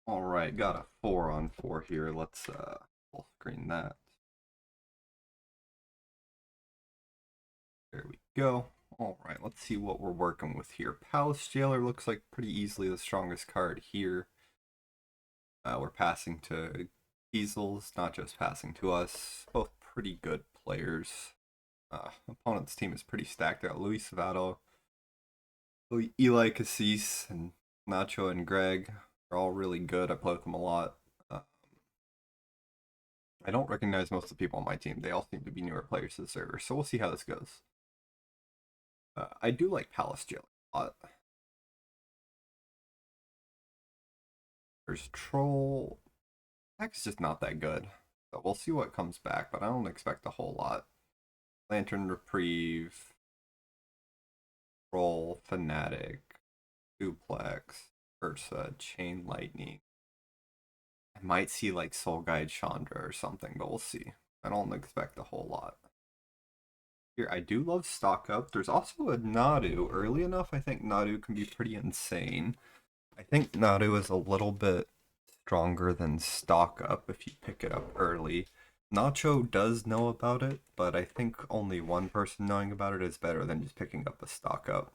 All right, got a 4-on-4 here. Let's full screen that. There we go. All right, let's see what we're working with here. Palace Jailer looks like pretty easily the strongest card here. We're passing to Easels, not just passing to us. Both pretty good players. Opponent's team is pretty stacked. They got Luis Savato, Eli Cassis, and Nacho and Greg. They're all really good. I play with them a lot. I don't recognize most of the people on my team. They all seem to be newer players to the server, so we'll see how this goes. I do like Palace Jail a lot. There's Troll. Attack's just not that good. So we'll see what comes back, but I don't expect a whole lot. Lantern Reprieve, Troll, Fanatic, Duplex, Ursa, Chain Lightning. I might see like Soul Guide Chandra or something, but we'll see. I don't expect a whole lot. Here, I do love Stock Up. There's also a Nadu. Early enough, I think Nadu can be pretty insane. I think Nadu is a little bit stronger than Stock Up if you pick it up early. Nacho does know about it, but I think only one person knowing about it is better than just picking up a Stock Up.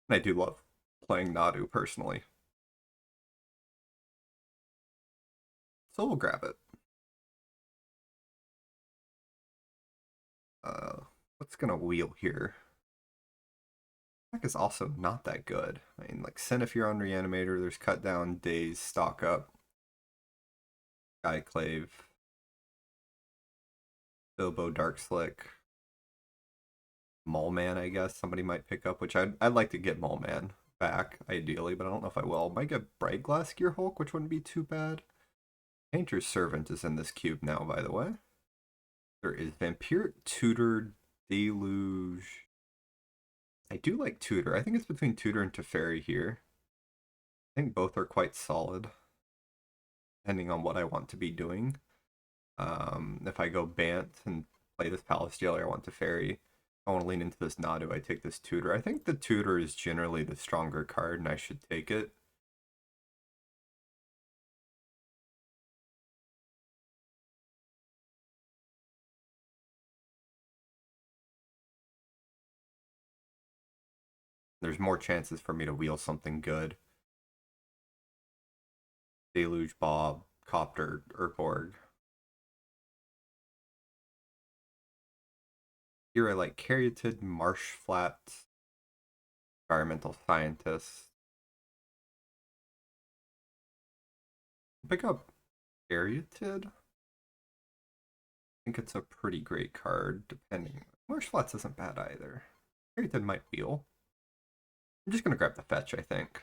And I do love playing Nadu personally. So we'll grab it. What's gonna wheel here? Attack is also not that good. I mean, like Centipure Reanimator, there's Cut Down, Daze, Stock Up, Skyclave, Bilbo Dark Slick, Mole Man, I guess somebody might pick up, which I'd like to get Mole Man back, ideally, but I don't know if I will. Might get Bright Glass Gear Hulk, which wouldn't be too bad. Painter's Servant is in this cube now, by the way. There is Vampire Tutor Deluge. I do like Tutor. I think it's between Tutor and Teferi here. I think both are quite solid, depending on what I want to be doing. If I go Bant and play this Palace Jailer, I want Teferi. I want to lean into this Nadu, I take this Tutor. I think the Tutor is generally the stronger card, and I should take it. There's more chances for me to wheel something good. Deluge, Bob, Copter, Urborg. Here I like Caryatid, Marsh Flat, Environmental Scientist. Pick up Caryatid. I think it's a pretty great card, depending. Marsh Flats isn't bad either. Caryatid might wheel. I'm just gonna grab the fetch, I think.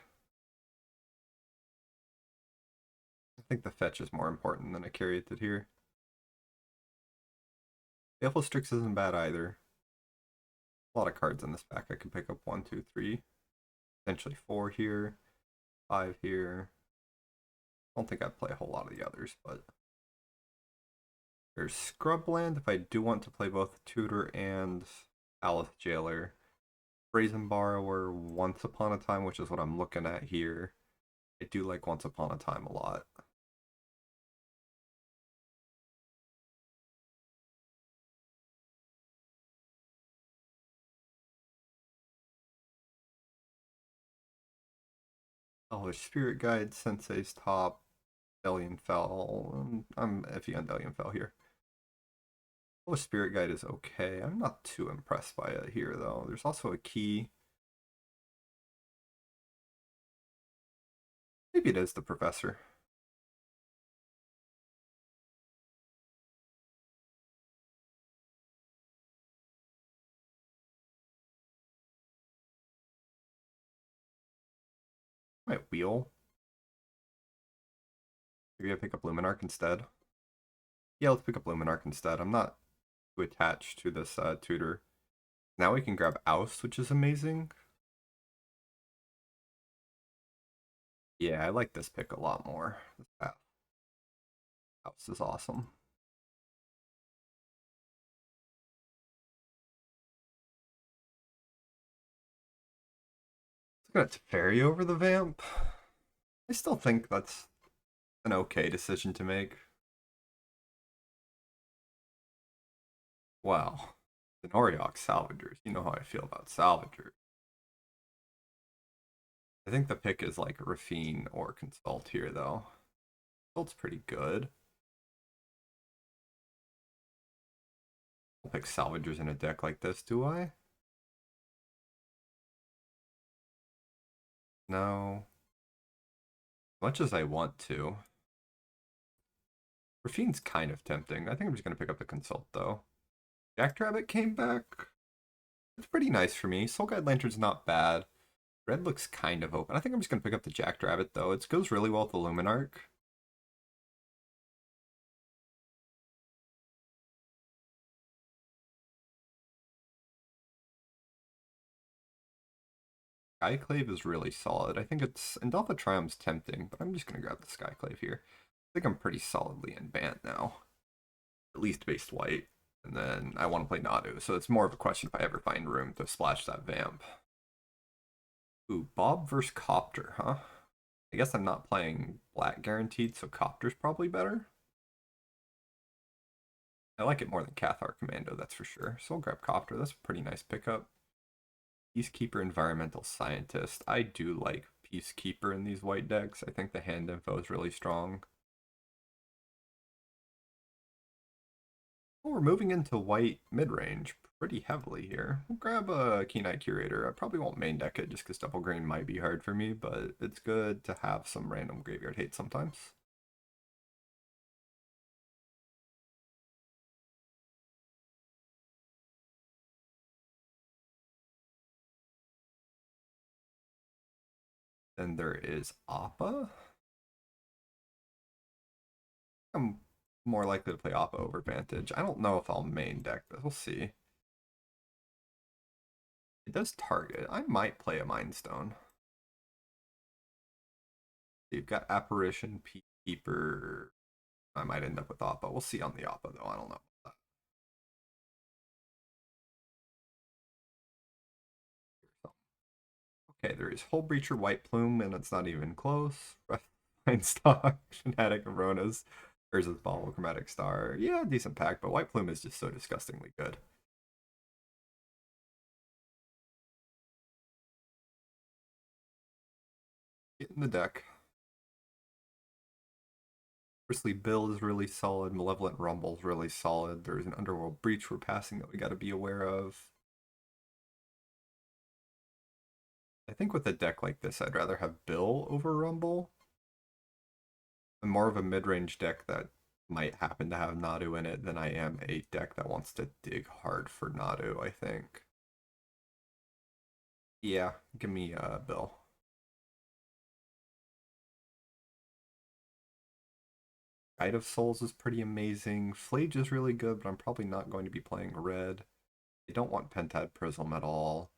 I think the fetch is more important than a Caryatid here. Baleful Strix isn't bad either. A lot of cards in this pack. I could pick up 1, 2, 3. Potentially 4 here. 5 here. I don't think I'd play a whole lot of the others, but there's Scrubland if I do want to play both Tutor and Palace Jailer. Brazen Borrower, Once Upon a Time, which is what I'm looking at here. I do like Once Upon a Time a lot. Oh, Spirit Guide, Sensei's Top, Delian Fell. I'm iffy on Delian Fell here. Oh, Spirit Guide is okay. I'm not too impressed by it here, though. There's also a key. Maybe it is the Professor. Might wheel. Maybe I pick up Luminarch instead. Yeah, let's pick up Luminarch instead. I'm not too attached to this tutor. Now we can grab Oust, which is amazing. Yeah, I like this pick a lot more. Oust is awesome. Let's go to Teferi over the Vamp. I still think that's an okay decision to make. Wow. The Noriok Salvagers. You know how I feel about Salvagers. I think the pick is like Rafine or Consult here, though. Consult's pretty good. I'll pick Salvagers in a deck like this, do I? No. Much as I want to. Rafine's kind of tempting. I think I'm just going to pick up the Consult, though. Jackrabbit came back. It's pretty nice for me. Soul Guide Lantern's not bad. Red looks kind of open. I think I'm just going to pick up the Jackrabbit, though. It goes really well with the Luminarch. Skyclave is really solid. I think it's... Indelpha Triumph's tempting, but I'm just going to grab the Skyclave here. I think I'm pretty solidly in Bant now. At least based white. And then I want to play Nadu, so it's more of a question if I ever find room to splash that Vamp. Ooh, Bob versus Copter, huh? I guess I'm not playing black guaranteed, so Copter's probably better. I like it more than Cathar Commando, that's for sure. So I'll grab Copter, that's a pretty nice pickup. Peacekeeper Environmental Scientist. I do like Peacekeeper in these white decks. I think the hand info is really strong. Oh, we're moving into white mid-range pretty heavily here. We'll grab a Keen-Eye Curator. I probably won't main deck it just because double green might be hard for me, but it's good to have some random graveyard hate sometimes. Then there is Appa. I'm more likely to play Appa over Vantage. I don't know if I'll main deck this. We'll see. It does target. I might play a Mind Stone. You've got Apparition, Peacekeeper. I might end up with Appa. We'll see on the Appa, though. I don't know. Okay, there is Hull Breacher, White Plume, and it's not even close. Fine Stock, Fanatic Aronas versus Ball Chromatic Star. Yeah, decent pack, but White Plume is just so disgustingly good. Get in the deck. Bristly Bill is really solid. Malevolent Rumble is really solid. There's an Underworld Breach we're passing that we got to be aware of. I think with a deck like this, I'd rather have Bill over Rumble. I'm more of a mid-range deck that might happen to have Nadu in it than I am a deck that wants to dig hard for Nadu, I think. Yeah, give me Bill. Guide of Souls is pretty amazing. Flage is really good, but I'm probably not going to be playing red. I don't want Pentad Prism at all.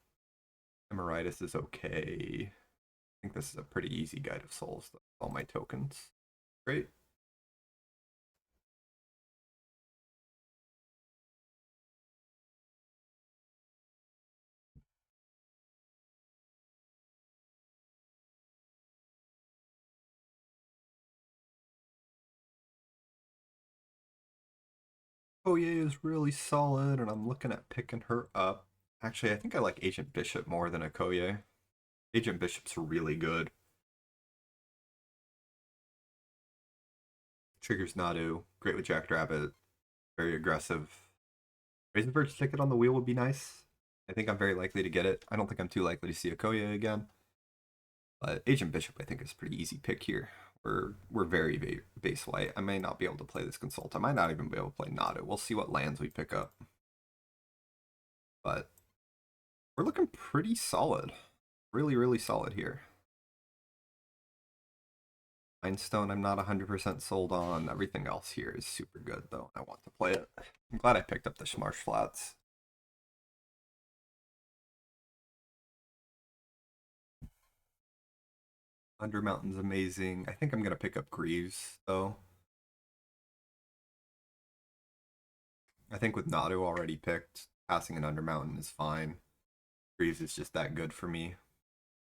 Emeritus is okay. I think this is a pretty easy Guide of Souls, though. All my tokens. Great. Oye is really solid, and I'm looking at picking her up. Actually, I think I like Agent Bishop more than Okoye. Agent Bishop's really good. Triggers Nadu, great with Jackrabbit, very aggressive. Razorbird's ticket on the wheel would be nice. I think I'm very likely to get it. I don't think I'm too likely to see Okoye again. But Agent Bishop, I think, is a pretty easy pick here. We're very base white. I may not be able to play this Consult. I might not even be able to play Nadu. We'll see what lands we pick up. But we're looking pretty solid. Really solid here. Mindstone, I'm not 100% sold on. Everything else here is super good, though. I want to play it. I'm glad I picked up the Schmarsh Flats. Undermountain's amazing. I think I'm going to pick up Greaves, though. I think with Nadu already picked, passing an Undermountain is fine. Greaves is just that good for me.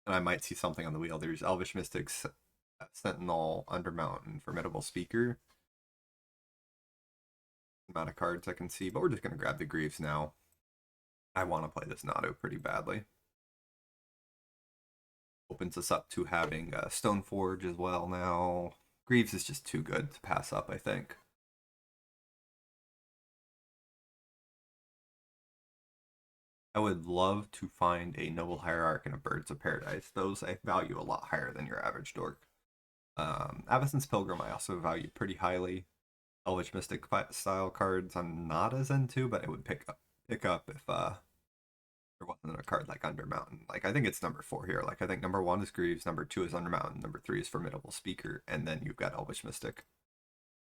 And I might see something on the wheel. There's Elvish Mystics, Sentinel, Undermountain, Formidable Speaker. Amount of cards I can see, but we're just going to grab the Greaves now. I want to play this Nado pretty badly. Opens us up to having Stoneforge as well now. Greaves is just too good to pass up, I think. I would love to find a Noble Hierarch and a Birds of Paradise. Those I value a lot higher than your average dork. Avacyn's Pilgrim I also value pretty highly. Elvish Mystic style cards I'm not as into, but I would pick up if there wasn't a card like Undermountain. Like I think it's number 4 here. Like I think number 1 is Greaves, number 2 is Undermountain, number 3 is Formidable Speaker, and then you've got Elvish Mystic.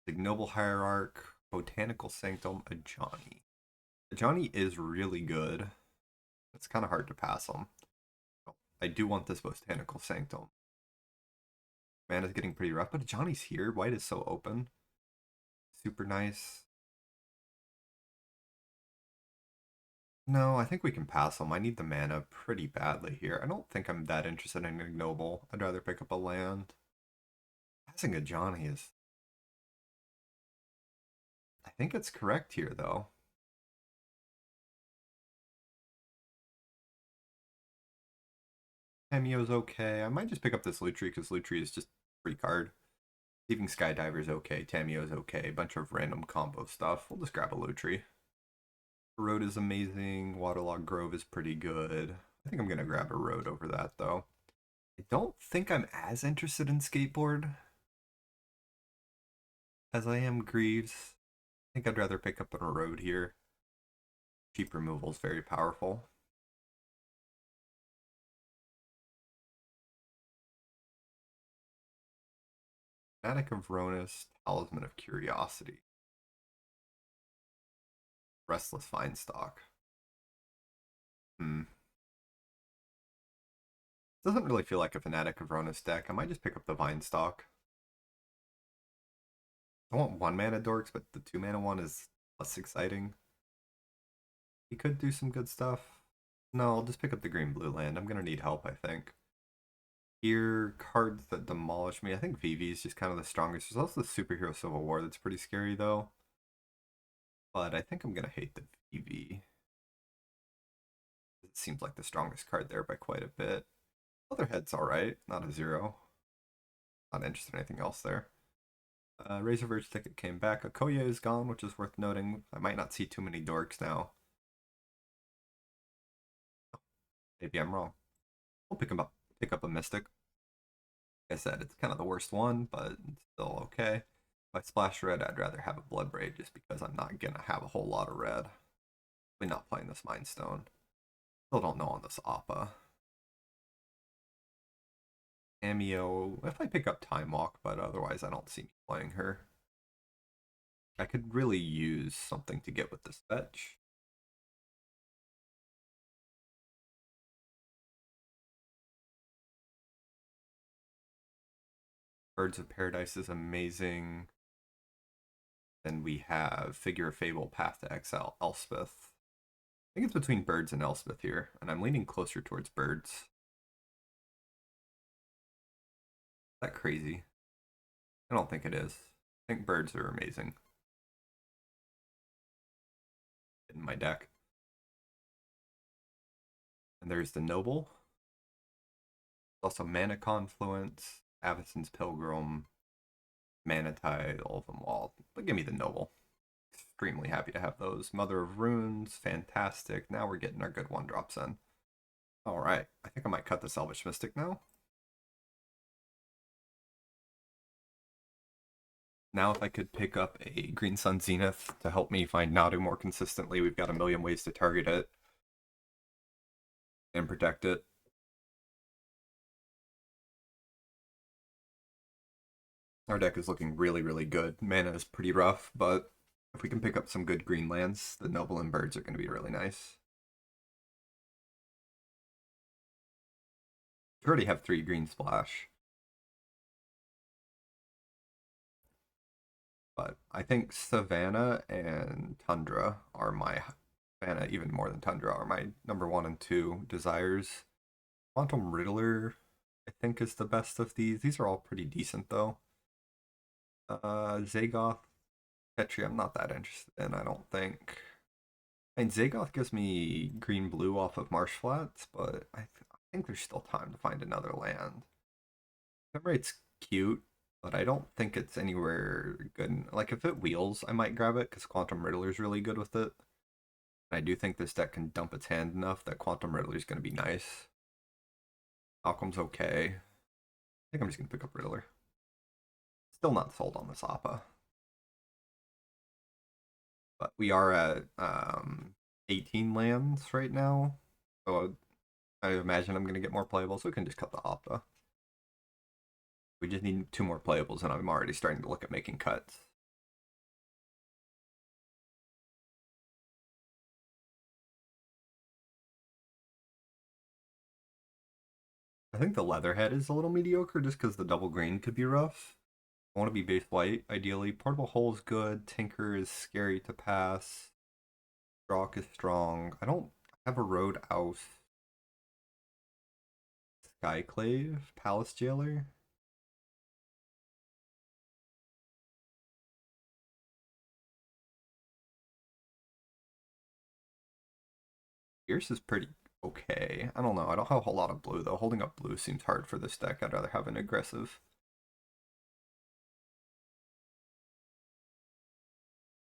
Noble Hierarch, Botanical Sanctum, Ajani. Ajani is really good. It's kind of hard to pass him. I do want this Botanical Sanctum. Mana's getting pretty rough, but Ajani's here. White is so open. Super nice. No, I think we can pass him. I need the mana pretty badly here. I don't think I'm that interested in Ignoble. I'd rather pick up a land. Passing Ajani is... I think it's correct here, though. Tamio's okay. I might just pick up this Lutri because Lutri is just free card. Thieving Skydiver's okay. Tamio's okay. A bunch of random combo stuff. We'll just grab a Lutri. Road is amazing. Waterlogged Grove is pretty good. I think I'm going to grab a Road over that, though. I don't think I'm as interested in Skateboard as I am Greaves. I think I'd rather pick up a Road here. Cheap removal is very powerful. Fanatic of Ronus, Talisman of Curiosity. Restless Vinestock. Doesn't really feel like a Fanatic of Ronus deck. I might just pick up the Vinestock. I want 1 mana dorks, but the 2 mana one is less exciting. He could do some good stuff. No, I'll just pick up the green blue land. I'm gonna need help, I think. Here, cards that demolish me. I think VV is just kind of the strongest. There's also the Superhero Civil War that's pretty scary, though. But I think I'm gonna hate the VV. It seems like the strongest card there by quite a bit. Otherhead's alright, not a 0. Not interested in anything else there. Razor Verge ticket came back. Okoye is gone, which is worth noting. I might not see too many dorks now. Maybe I'm wrong. We'll pick up a Mystic. Like I said, it's kind of the worst one, but it's still okay. If I splash red, I'd rather have a Bloodbraid just because I'm not gonna have a whole lot of red. We're not playing this Mind Stone. Still don't know on this Appa. Cameo, if I pick up Time Walk, but otherwise I don't see me playing her. I could really use something to get with this fetch. Birds of Paradise is amazing. Then we have Figure of Fable, Path to Exile, Elspeth. I think it's between Birds and Elspeth here, and I'm leaning closer towards Birds. Is that crazy? I don't think it is. I think Birds are amazing. In my deck. And there's the Noble. Also Mana Confluence, Avacyn's Pilgrim, Mana Tide, all of them all. But give me the Noble. Extremely happy to have those. Mother of Runes, fantastic. Now we're getting our good 1-drops in. Alright, I think I might cut this Elvish Mystic now. Now if I could pick up a Green Sun Zenith to help me find Nadu more consistently, we've got a million ways to target it and protect it. Our deck is looking really, really good. Mana is pretty rough, but if we can pick up some good green lands, the Noble and Birds are going to be really nice. We already have 3 green splash. But I think Savannah and Tundra are my... Savannah, even more than Tundra, are my number 1 and 2 desires. Quantum Riddler I think is the best of these. These are all pretty decent though. Zagoth, Petri, I'm not that interested in, I don't think. I mean, Zagoth gives me green blue off of Marsh Flats, but I think there's still time to find another land. It's cute, but I don't think it's anywhere good. Like, if it wheels, I might grab it, because Quantum Riddler's really good with it. I do think this deck can dump its hand enough that Quantum Riddler's going to be nice. Malcolm's okay. I think I'm just going to pick up Riddler. Still not sold on this Appa. But we are at 18 lands right now. So I imagine I'm going to get more playable, so we can just cut the Opta. We just need 2 more playables, and I'm already starting to look at making cuts. I think the Leatherhead is a little mediocre just because the double green could be rough. I want to be base white, ideally. Portable Hole is good. Tinker is scary to pass. Strock is strong. I don't have a Road Ouse. Skyclave? Palace Jailer? Fierce is pretty okay. I don't know. I don't have a whole lot of blue, though. Holding up blue seems hard for this deck. I'd rather have an aggressive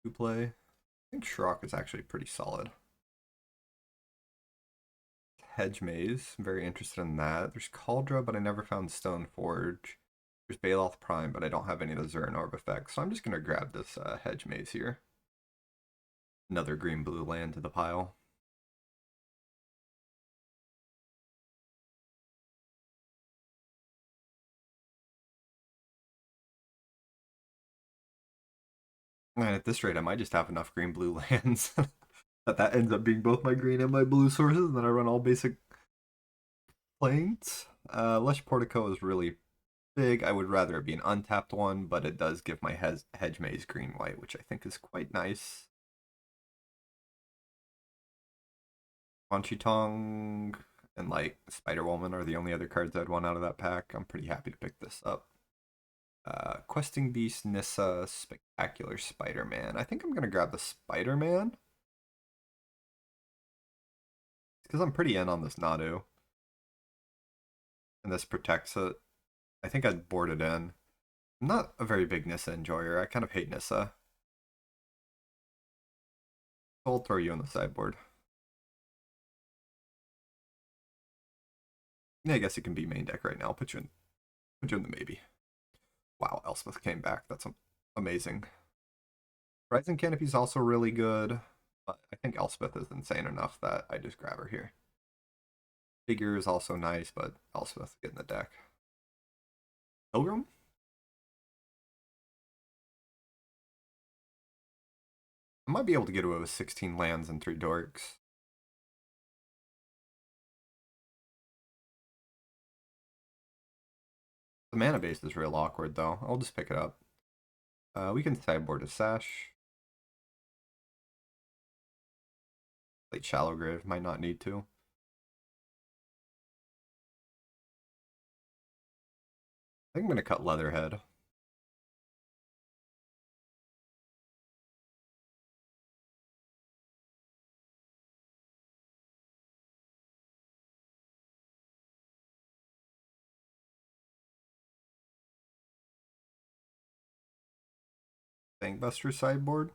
to play. I think Shrock is actually pretty solid. Hedge Maze, I'm very interested in that. There's Cauldra, but I never found Stoneforge. There's Baloth Prime, but I don't have any of the Zern Orb effects, so I'm just going to grab this Hedge Maze here. Another green-blue land to the pile. And at this rate, I might just have enough green-blue lands that ends up being both my green and my blue sources, and then I run all basic planes. Lush Portico is really big. I would rather it be an untapped one, but it does give my Hedge Maze green-white, which I think is quite nice. Punchy Tongue and like Spider Woman are the only other cards I'd want out of that pack. I'm pretty happy to pick this up. Questing Beast, Nissa, Spectacular Spider-Man. I think I'm gonna grab the Spider-Man. Because I'm pretty in on this Nadu. And this protects it. I think I'd board it in. I'm not a very big Nissa enjoyer. I kind of hate Nissa. So I'll throw you on the sideboard. Yeah, I guess you can be main deck right now. I'll put you in the maybe. Wow, Elspeth came back. That's amazing. Rising Canopy is also really good, but I think Elspeth is insane enough that I just grab her here. Figure is also nice, but Elspeth get in the deck. Pilgrim? I might be able to get away with 16 lands and 3 dorks. The mana base is real awkward, though. I'll just pick it up. We can sideboard a Sash. Like Shallow Grave, might not need to. I think I'm going to cut Leatherhead. Bankbuster sideboard.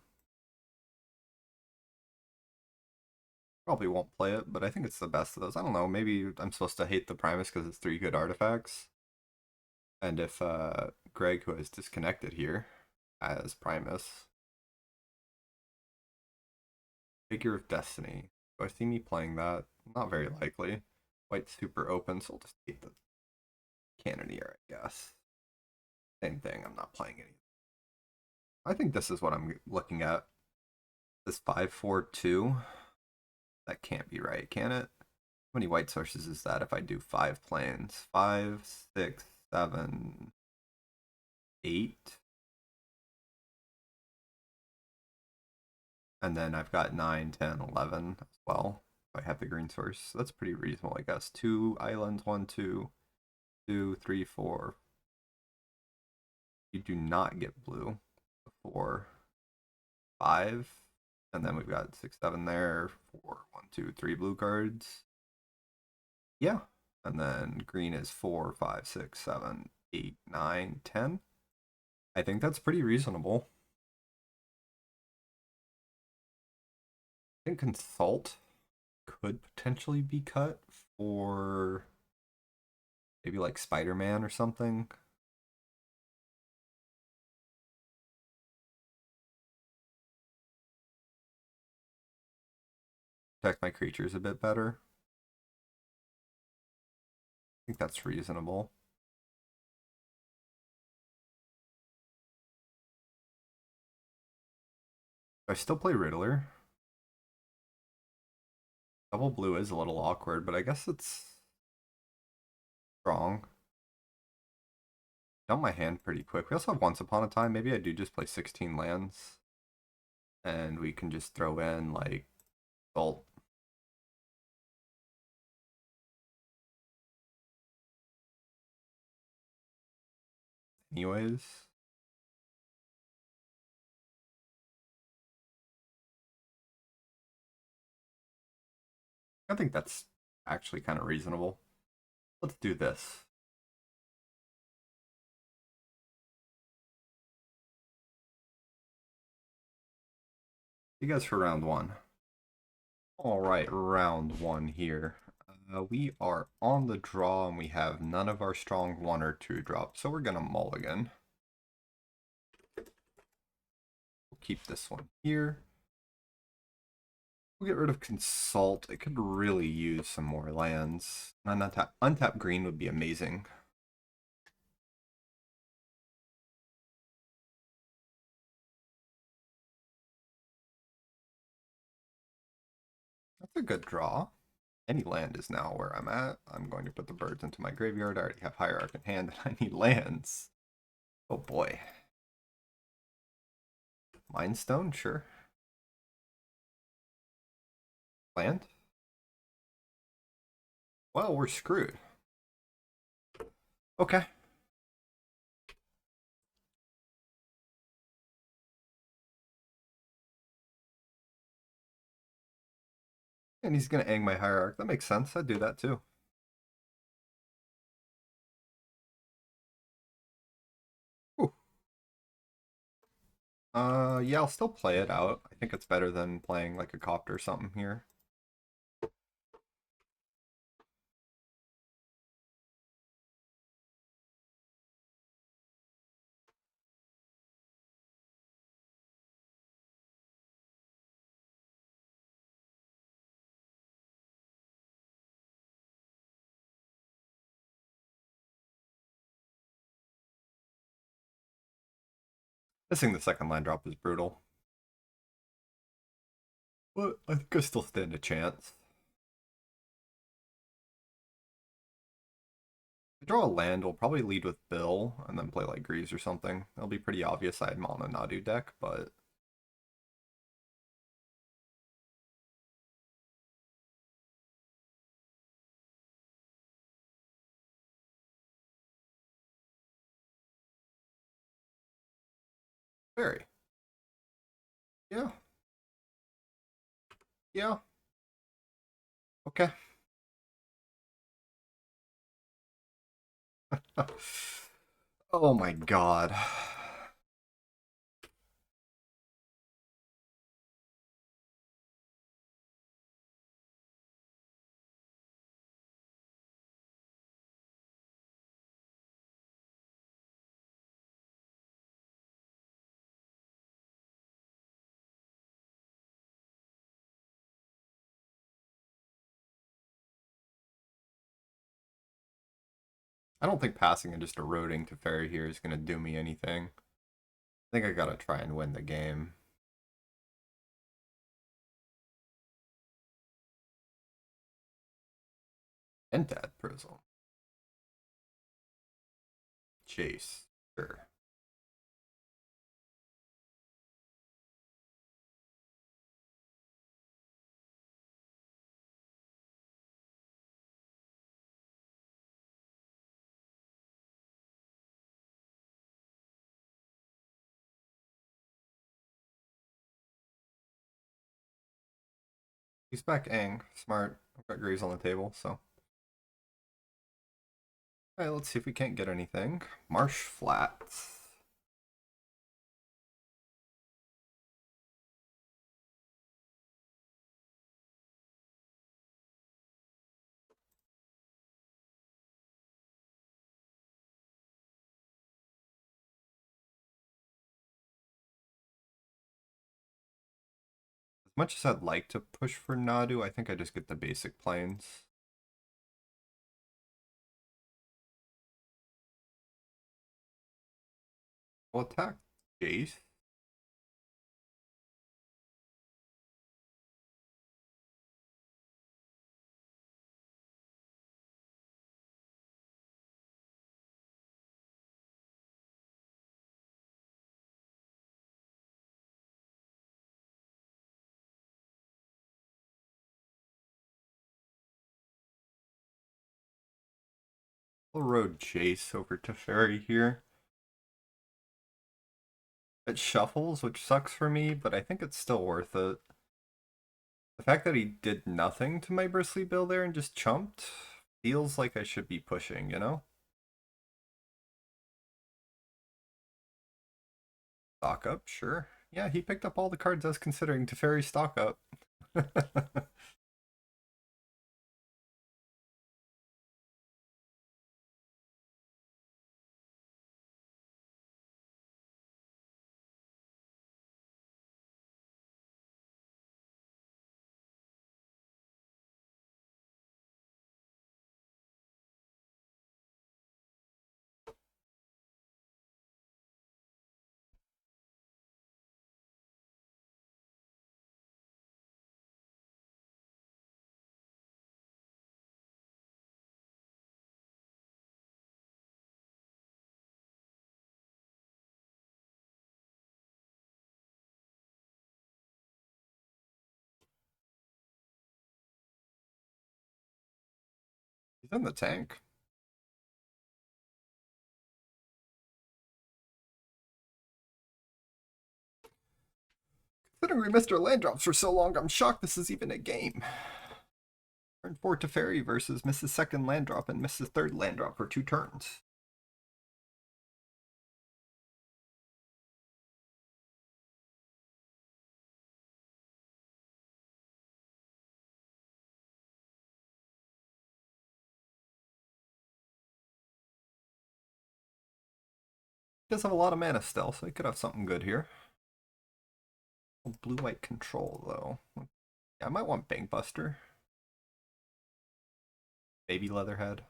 Probably won't play it, but I think it's the best of those. I don't know, maybe I'm supposed to hate the Primus because it's 3 good artifacts. And if Greg, who has disconnected here, has Primus. Figure of Destiny. Do I see me playing that? Not very likely. White's super open, so I'll just take the Cannoneer, I guess. Same thing, I'm not playing any. I think this is what I'm looking at. This 5-4-2. That can't be right, can it? How many white sources is that if I do 5 planes? 5, 6, 7, 8. And then I've got 9, 10, 11 as well. If I have the green source. So that's pretty reasonable, I guess. 2 islands, 1, 2. 2, 3, 4. You do not get blue. 4, 5. And then we've got 6, 7 there. 4, 1, 2, 3 blue cards. Yeah. And then green is 4, 5, 6, 7, 8, 9, 10. I think that's pretty reasonable. I think Consult could potentially be cut for maybe like Spider-Man or something. Protect my creatures a bit better. I think that's reasonable. I still play Riddler. Double blue is a little awkward, but I guess it's strong. Dump my hand pretty quick. We also have Once Upon a Time. Maybe I do just play 16 lands. And we can just throw in, like, Bolt. Anyways. I think that's actually kind of reasonable. Let's do this. You guys for round one. Alright, round one here. We are on the draw and we have none of our strong 1 or 2 drops, so we're gonna mulligan. We'll keep this one here. We'll get rid of Consult. It could really use some more lands. Untap green would be amazing. That's a good draw. Any land is now where I'm at. I'm going to put the birds into my graveyard. I already have Hierarch in hand and I need lands. Oh boy. Mindstone, sure. Land? Well, we're screwed. Okay. And he's gonna ang my Hierarch. That makes sense. I'd do that too. Ooh. Yeah, I'll still play it out. I think it's better than playing like a Copter or something here. Missing the second land drop is brutal. But I think I still stand a chance. If I draw a land, we'll probably lead with Bill and then play like Greaves or something. It'll be pretty obvious I had Mana Nadu deck, but very. Yeah. Yeah. Okay. Oh my god. I don't think passing and just eroding to Fairy here is going to do me anything. I think I gotta try and win the game. Entad Prism. Chase. Sure. He's back Aang. Smart. I've got Graves on the table, so. Alright, let's see if we can't get anything. Marsh Flats. As much as I'd like to push for Nadu, I think I just get the basic planes. We'll attack Jace. We'll road Jace over to Fairy here. It shuffles, which sucks for me, but I think it's still worth it. The fact that he did nothing to my Bristly Bill there and just chumped feels like I should be pushing, you know? Stock up, sure. Yeah, he picked up all the cards I was considering to Fairy stock up. He's in the tank. Considering we missed our land drops for so long, I'm shocked this is even a game. Turn 4 to Fairy versus misses second land drop and misses third land drop for 2 turns. He does have a lot of mana still, so he could have something good here. Blue-white control, though. Yeah, I might want Bankbuster. Baby Leatherhead.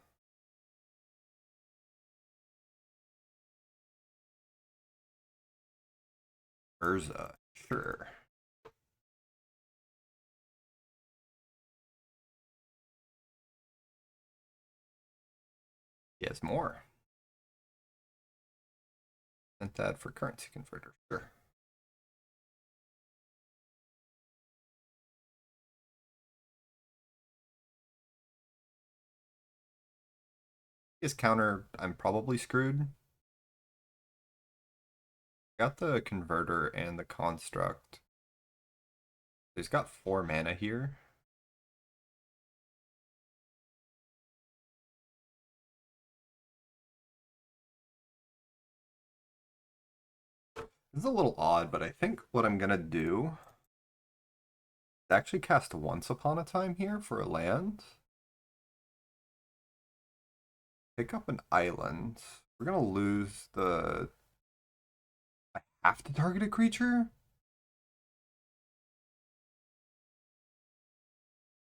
Urza, sure. He has more. Sent that for currency converter, sure. His counter, I'm probably screwed. Got the converter and the construct. He's got 4 mana here. This is a little odd, but I think what I'm gonna do is actually cast Once Upon a Time here for a land. Pick up an island. We're gonna lose the... I have to target a creature?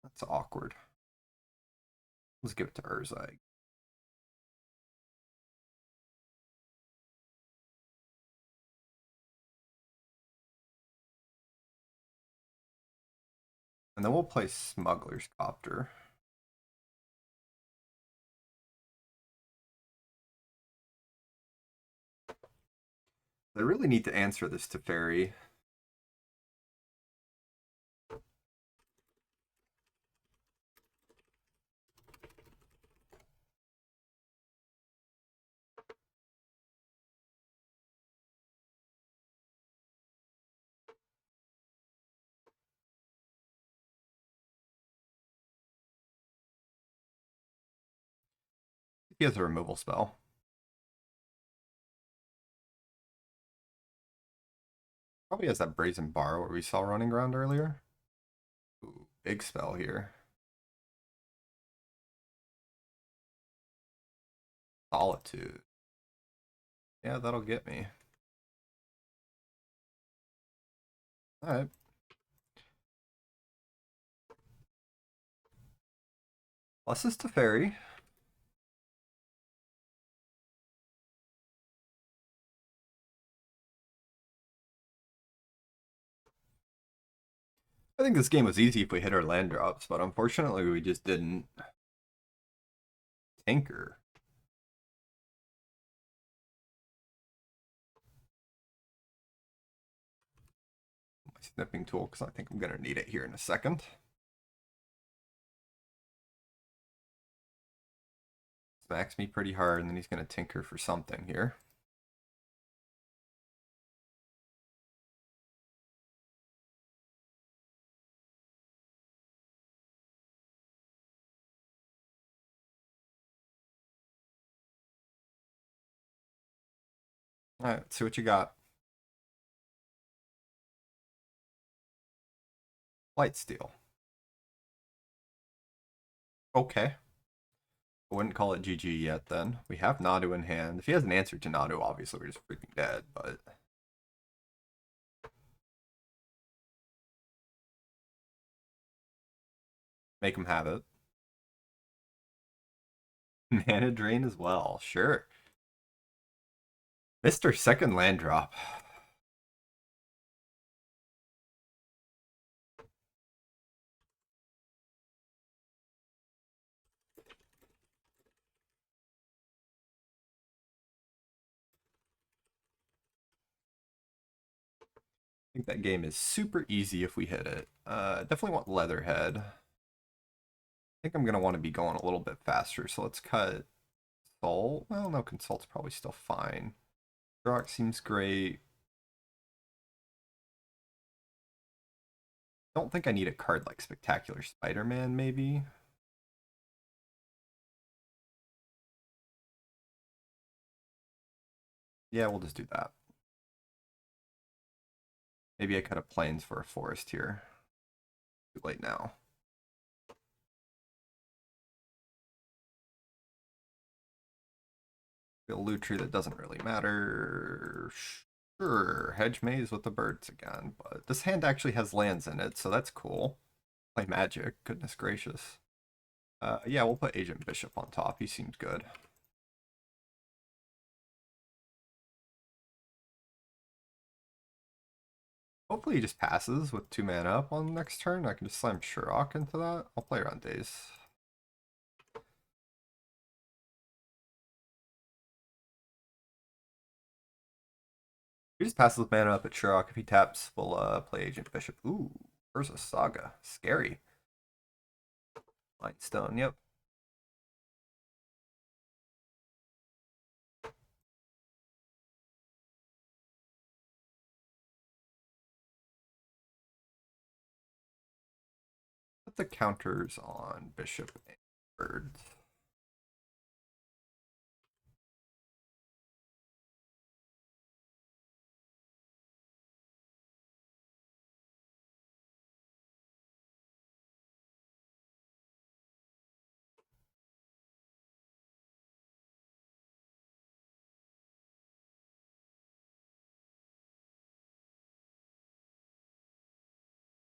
That's awkward. Let's give it to Urza. And then we'll play Smuggler's Copter. I really need to answer this to Fairy. He has a removal spell. Probably has that Brazen Bar where we saw running around earlier. Ooh, big spell here. Solitude. Yeah, that'll get me. Alright. Plus is Teferi. I think this game was easy if we hit our land drops, but unfortunately we just didn't. Tinker. My snipping tool, because I think I'm going to need it here in a second. Smacks me pretty hard, and then he's going to tinker for something here. Alright, let's see what you got. Lightsteel. Okay. I wouldn't call it GG yet then. We have Nadu in hand. If he has an answer to Nadu, obviously we're just freaking dead, but... Make him have it. Mana drain as well, sure. Mr. Second land drop. I think that game is super easy if we hit it. Definitely want Leatherhead. I think I'm going to want to be going a little bit faster, so let's cut Consult. Well, no, Consult's probably still fine. Rock seems great. Don't think I need a card like Spectacular Spider-Man, maybe. Yeah, we'll just do that. Maybe I cut a Plains for a forest here. Too late now. A Lutri that doesn't really matter. Sure, Hedge Maze with the birds again, but this hand actually has lands in it, so that's cool. Play Magic, goodness gracious. Yeah, we'll put Agent Bishop on top. He seems good. Hopefully he just passes with 2 mana up on the next turn. I can just slam Shurok into that. I'll play around Daze. He just passes with mana up at Shurok. If he taps, we'll play Agent Bishop. Ooh, Urza Saga. Scary. Lightstone, yep. Put the counters on Bishop and Birds.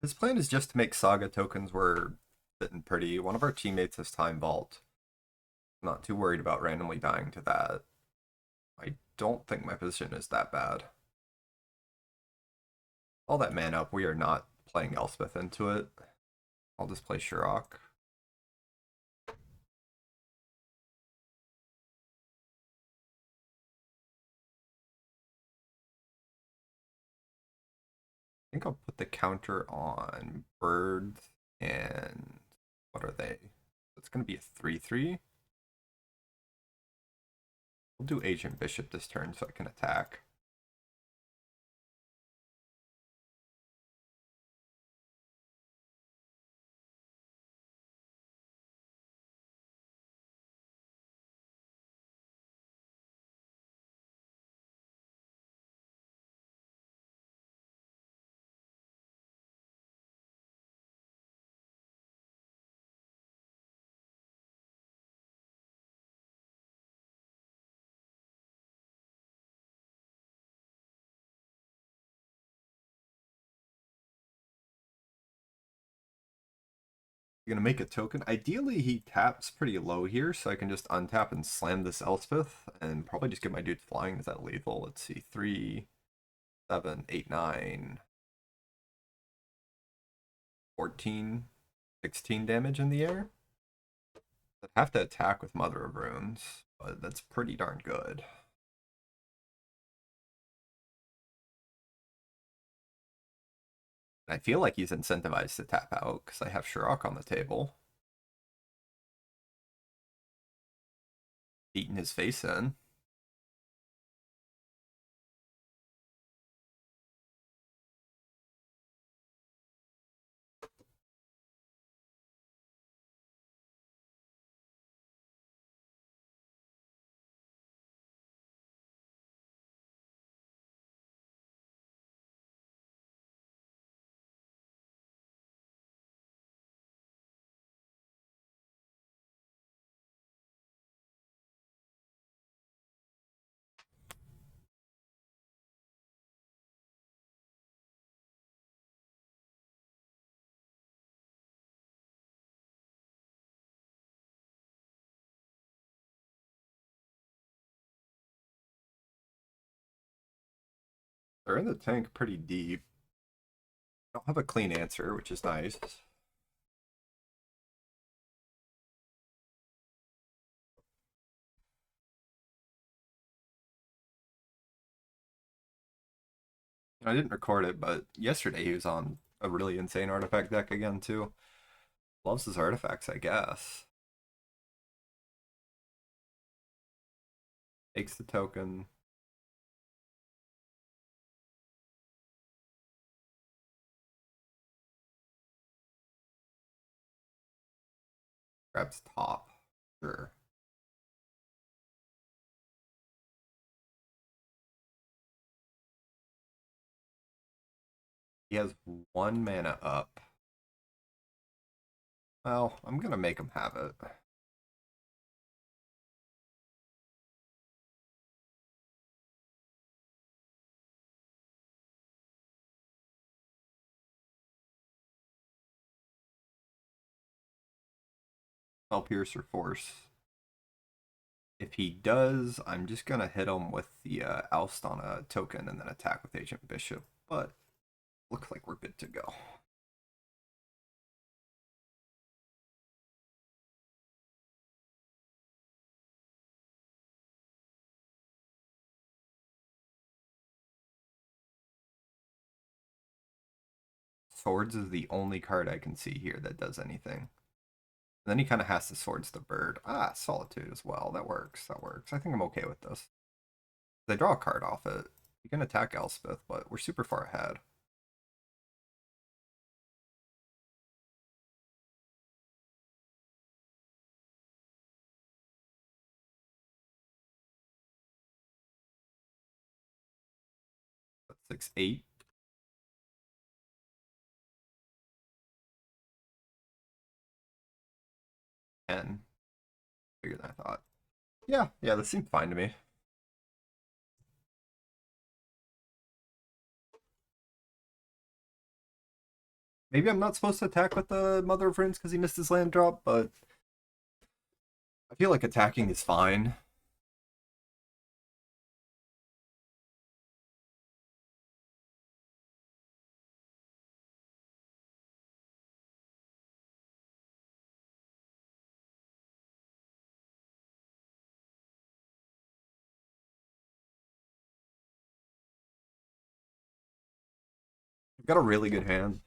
His plan is just to make Saga tokens where sitting pretty. One of our teammates has Time Vault. I'm not too worried about randomly dying to that. I don't think my position is that bad. All that mana up, we are not playing Elspeth into it. I'll just play Shurok. I think I'll put the counter on Birds and what are they? It's going to be a 3/3. We'll do Agent Bishop this turn so I can attack. Gonna make a token. Ideally, he taps pretty low here, so I can just untap and slam this Elspeth, and probably just get my dude flying. Is that lethal? Let's see. 3, 7, 8, 9, 14, 16 damage in the air. I'd have to attack with Mother of Runes, but that's pretty darn good. I feel like he's incentivized to tap out because I have Shirok on the table. Eating his face in. They're in the tank pretty deep. I don't have a clean answer, which is nice. I didn't record it, but yesterday he was on a really insane artifact deck again, too. Loves his artifacts, I guess. Takes the token. Grabs top. Sure. He has 1 mana up. Well, I'm gonna make him have it. Spell Piercer Force. If he does, I'm just gonna hit him with the oust on a token and then attack with Agent Bishop. But looks like we're good to go. Swords is the only card I can see here that does anything. And then he kind of has to Swords the Bird. Ah, Solitude as well. That works. That works. I think I'm okay with this. They draw a card off it. You can attack Elspeth, but we're super far ahead. That's 6, 8. 10. Bigger than I thought. Yeah, this seemed fine to me. Maybe I'm not supposed to attack with the Mother of Runes because he missed his land drop, but I feel like attacking is fine. I've got a really good hand.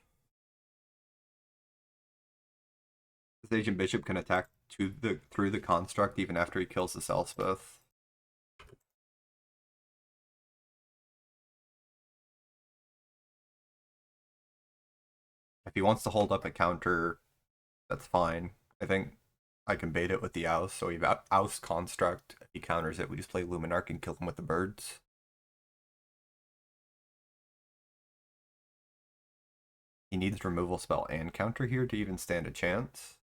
This Agent Bishop can attack through the construct even after he kills the Elspeth. If he wants to hold up a counter, that's fine. I think I can bait it with the Oust, so we have Oust Construct. If he counters it, we just play Luminarch and kill him with the birds. He needs removal spell and counter here to even stand a chance.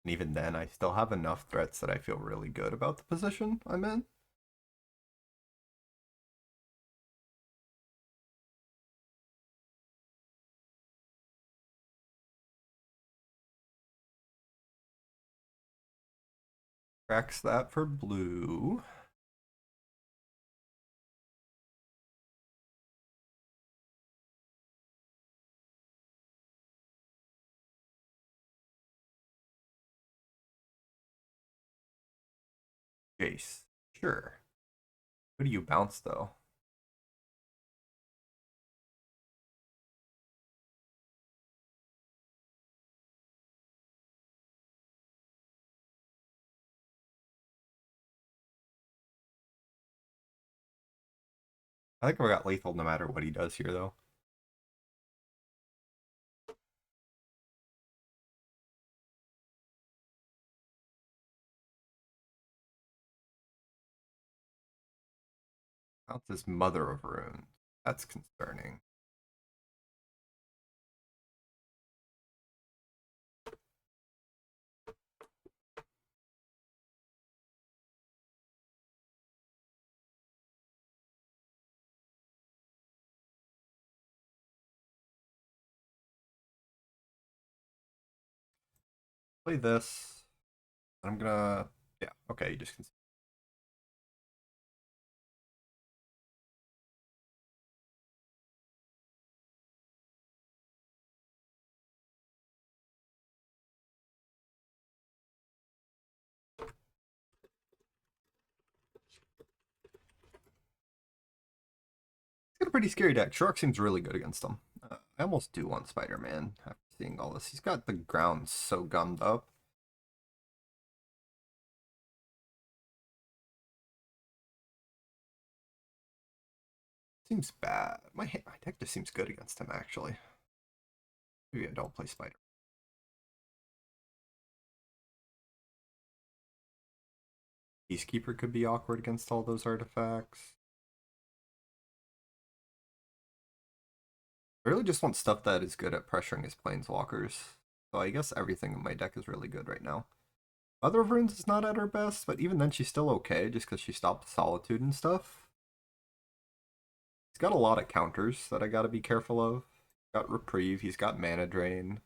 And even then, I still have enough threats that I feel really good about the position I'm in. Cracks that for blue. Jace. Sure. Who do you bounce though? I think I got lethal no matter what he does here though. Bounce his Mother of Runes. That's concerning. Play this. I'm gonna, yeah, okay, you just can got a pretty scary deck. Shark seems really good against him. I almost do want Spider-Man after seeing all this. He's got the ground so gummed up. Seems bad. My deck just seems good against him, actually. Maybe I don't play Spider. Peacekeeper could be awkward against all those artifacts. I really just want stuff that is good at pressuring his planeswalkers. So I guess everything in my deck is really good right now. Mother of Runes is not at her best, but even then she's still okay just because she stopped Solitude and stuff. He's got a lot of counters that I gotta be careful of. He's got Reprieve, he's got Mana Drain.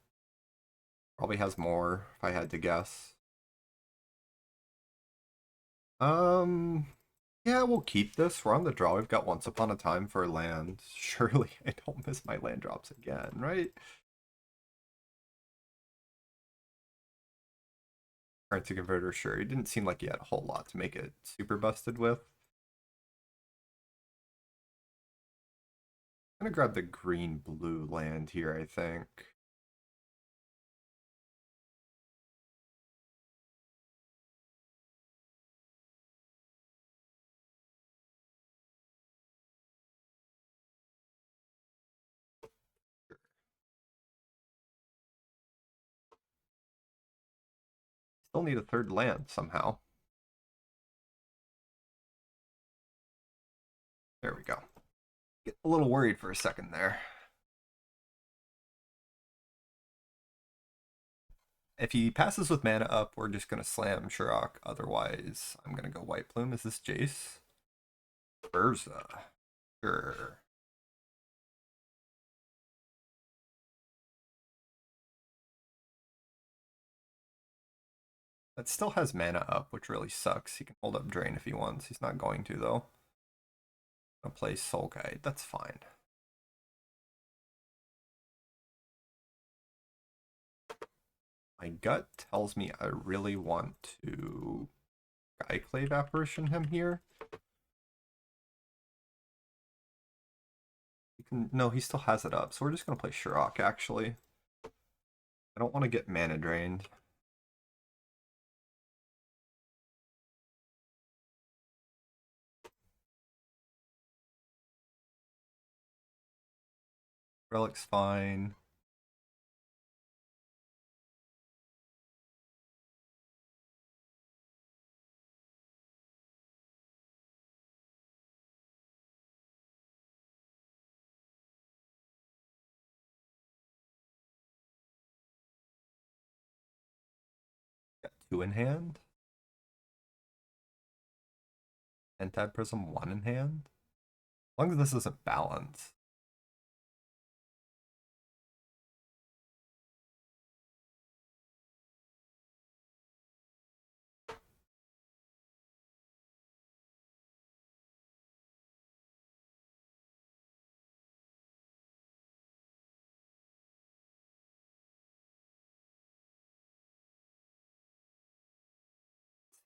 Probably has more, if I had to guess. Yeah, we'll keep this. We're on the draw. We've got Once Upon a Time for land. Surely I don't miss my land drops again, right? Currency Converter, sure. He didn't seem like he had a whole lot to make it super busted with. I'm gonna grab the green-blue land here, I think. Still need a third land somehow. There we go. Get a little worried for a second there. If he passes with mana up, we're just gonna slam Shurok. Otherwise, I'm gonna go White Plume. Is this Jace? Urza. Sure. That still has mana up, which really sucks. He can hold up Drain if he wants. He's not going to, though. I'll play Soul Guide. That's fine. My gut tells me I really want to Skyclave Apparition him here. No, he still has it up, so we're just going to play Shurok, actually. I don't want to get mana drained. Relic's fine. Got 2 in hand. Entad Prism 1 in hand. As long as this isn't balanced.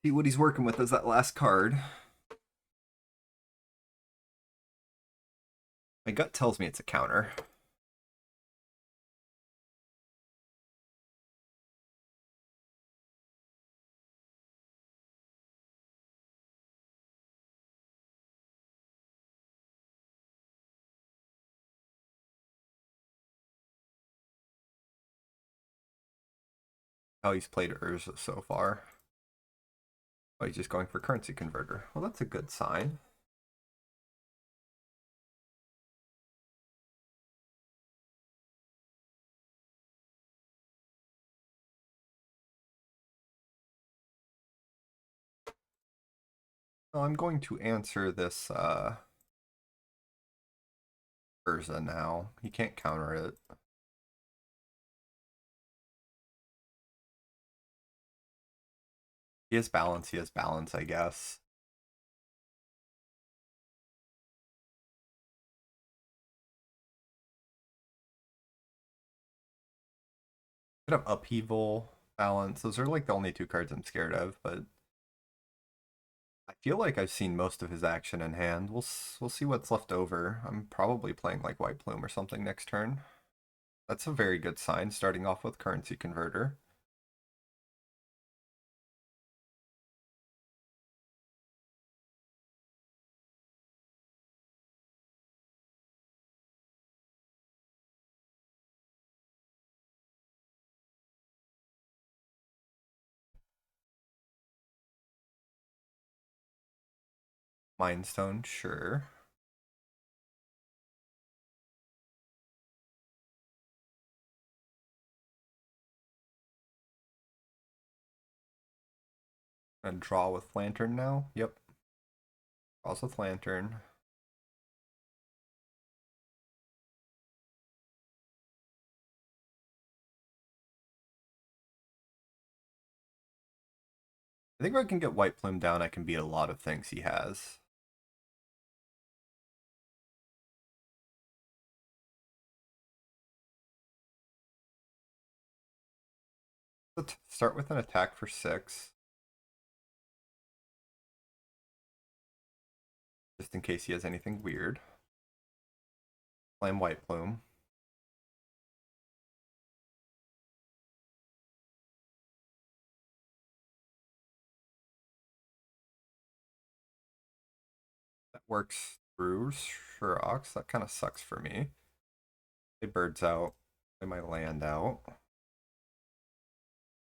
See what he's working with as that last card. My gut tells me it's a counter. How he's played Urza so far. Oh, he's just going for currency converter. Well, that's a good sign. Well, I'm going to answer this Urza now. He can't counter it. He has balance, I guess. Could have upheaval, balance. Those are like the only two cards I'm scared of, but I feel like I've seen most of his action in hand. We'll see what's left over. I'm probably playing like White Plume or something next turn. That's a very good sign, starting off with currency converter. Mind Stone, sure. And draw with Lantern now. Yep. Draws with Lantern. I think if I can get White Plume down, I can beat a lot of things he has. Let's start with an attack for 6. Just in case he has anything weird. Flame White Plume. That works through Shurok. That kind of sucks for me. Play birds out. Play my land out.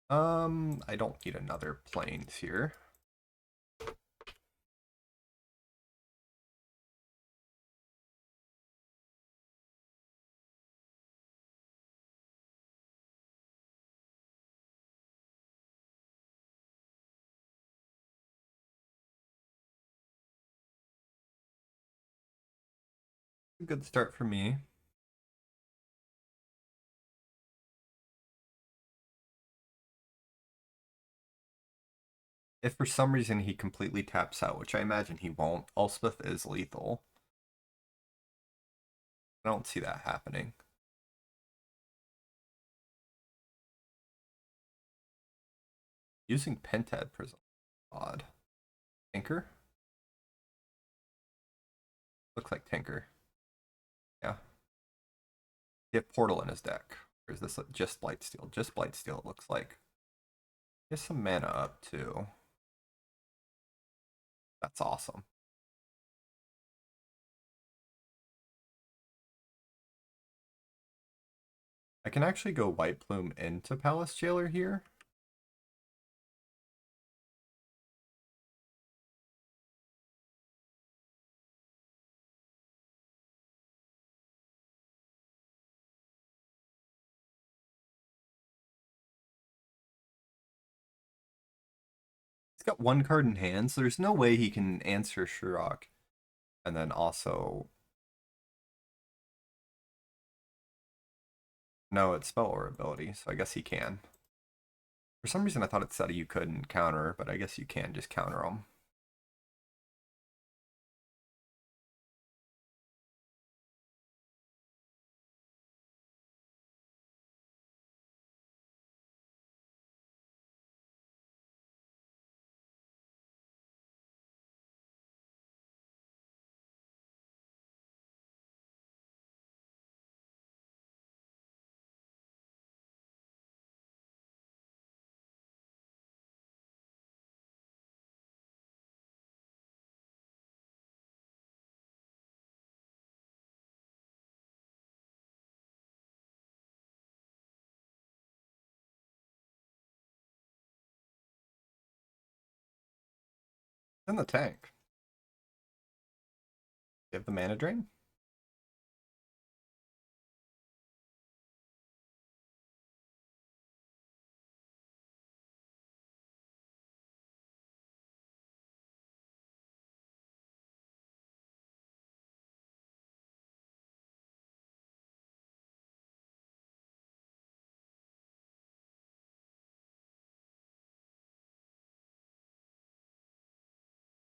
I don't need another planes here. A good start for me. If for some reason he completely taps out, which I imagine he won't, Elspeth is lethal. I don't see that happening. Using Pentad Prism. Odd. Tinker? Looks like Tinker. Yeah. He had Portal in his deck. Or is this just Blightsteel? Just Blightsteel, it looks like. He has some mana up too. That's awesome. I can actually go White Plume into Palace Jailer here. He's got one card in hand, so there's no way he can answer Shurok. And then also... No, it's spell or ability, so I guess he can. For some reason I thought it said you couldn't counter, but I guess you can just counter them. In the tank. You have the mana drain?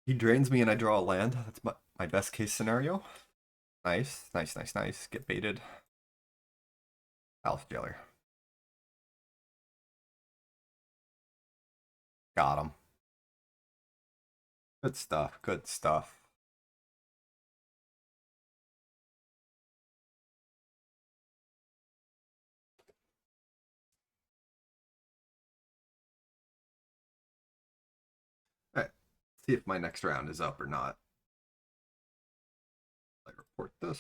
He drains me and I draw a land. That's my best case scenario. Nice, nice, nice, nice. Get baited. Palace Jailer. Got him. Good stuff, good stuff. Alright, see if my next round is up or not. I report this.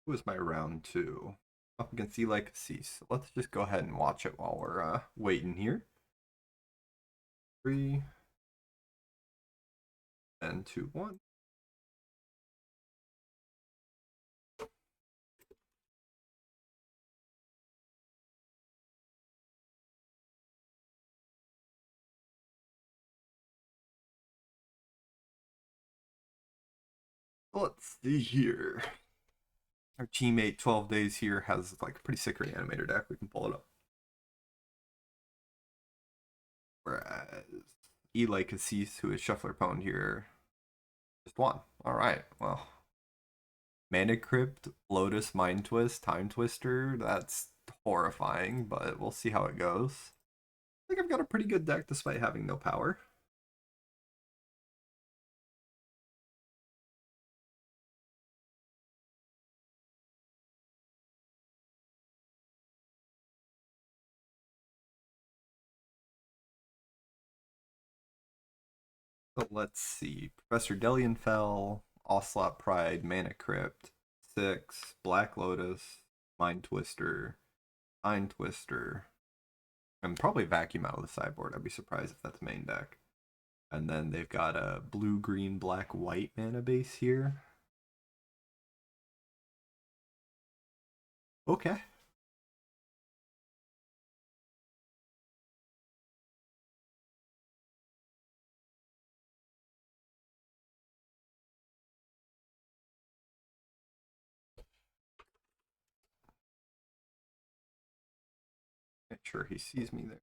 Who is my round two? Up against Eli Cassis. Let's just go ahead and watch it while we're waiting here. 3 and 2, 1. Let's see here. Our teammate 12 Days here has like a pretty sick reanimator deck. We can pull it up. Whereas Eli Cassis, who is Shuffler Pwned here, just won. Alright, well. Mana Crypt, Lotus, Mind Twist, Time Twister, that's horrifying, but we'll see how it goes. I think I've got a pretty good deck despite having no power. So let's see. Professor Delianfell, Ocelot Pride, Mana Crypt, 6, Black Lotus, Mind Twister, Time Twister, and probably Vacuum out of the sideboard. I'd be surprised if that's main deck. And then they've got a blue, green, black, white mana base here. Okay. Make sure he sees me there.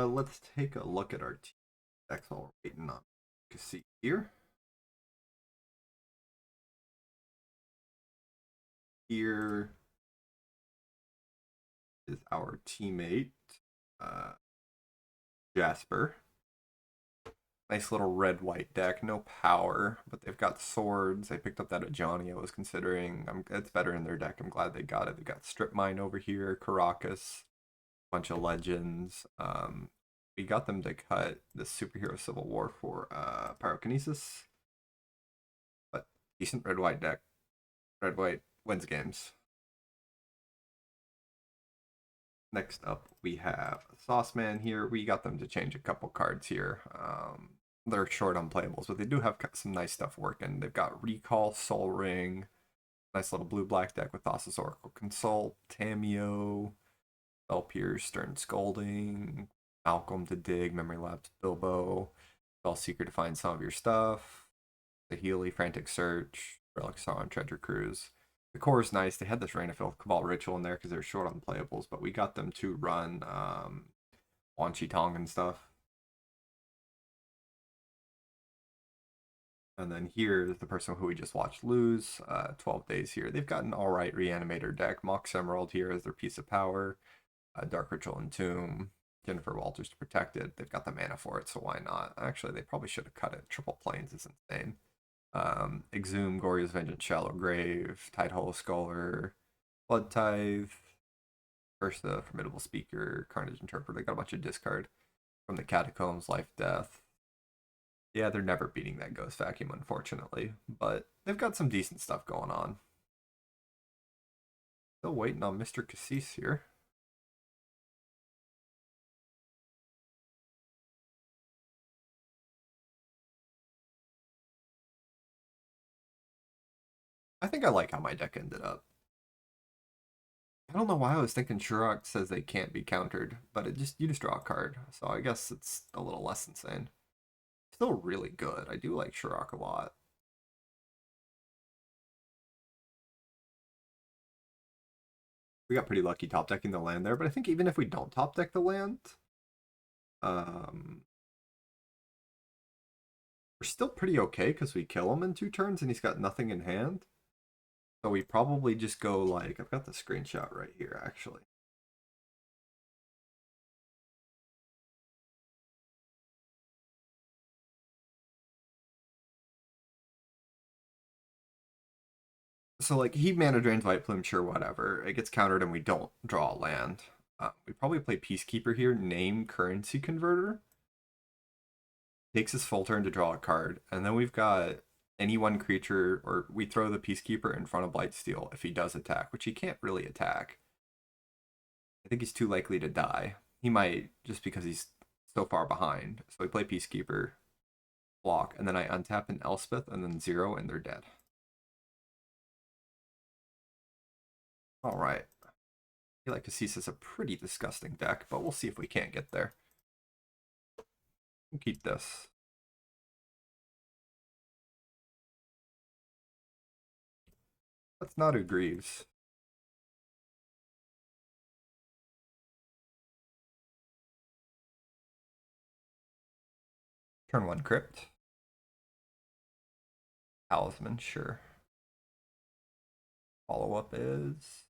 Let's take a look at our team decks while we're waiting on Cassis here. Here is our teammate, Jasper. Nice little red-white deck, no power, but they've got swords. I picked up that Ajani I was considering. It's better in their deck. I'm glad they got it. They got Strip Mine over here, Caracas, bunch of legends. We got them to cut the Superhero Civil War for Pyrokinesis, but decent red-white deck. Red-white wins games. Next up, we have Sauce Man here. We got them to change a couple cards here. They're short on playables, but they do have some nice stuff working. They've got Recall, Soul Ring, nice little blue-black deck with Thassa's Oracle Consult, Tameo, Spellpierce, Stern Scolding, Malcolm to dig, Memory Lapse, Bilbo, Spellseeker to find some of your stuff, the Healy, Frantic Search, Relic Song, Treasure Cruise. The core is nice. They had this Rain of Filth Cabal Ritual in there because they're short on playables, but we got them to run Wan Chi Tong and stuff. And then here's the person who we just watched lose, 12 Days here. They've got an alright Reanimator deck. Mox Emerald here as their piece of power. Dark Ritual Entomb. Jennifer Walters to protect it. They've got the mana for it, so why not? Actually, they probably should have cut it. Triple Plains is insane. Exhume, Goria's Vengeance, Shallow Grave, Tidehollow Scholar, Blood Tithe, first the Formidable Speaker, Carnage Interpreter. They got a bunch of discard from the Catacombs, Life, Death. Yeah, they're never beating that Ghost Vacuum, unfortunately, but they've got some decent stuff going on. Still waiting on Mr. Cassis here. I think I like how my deck ended up. I don't know why I was thinking Shurok says they can't be countered, but you just draw a card, so I guess it's a little less insane. Still really good. I do like Shurok a lot. We got pretty lucky top decking the land there, but I think even if we don't top deck the land, um, we're still pretty okay because we kill him in 2 turns and he's got nothing in hand. So we probably just go like, I've got the screenshot right here actually. So like he mana drains White Plume, sure, whatever. It gets countered and we don't draw a land. We probably play Peacekeeper here, name Currency Converter. Takes his full turn to draw a card, and then we've got any one creature, or we throw the Peacekeeper in front of Blightsteel if he does attack, which he can't really attack. I think he's too likely to die. He might, just because he's so far behind. So we play Peacekeeper, block, and then I untap an Elspeth, and then 0, and they're dead. Alright. I feel like Cassis is a pretty disgusting deck, but we'll see if we can't get there. We'll keep this. That's not who Greaves. Turn 1 Crypt. Talisman, sure. Follow up is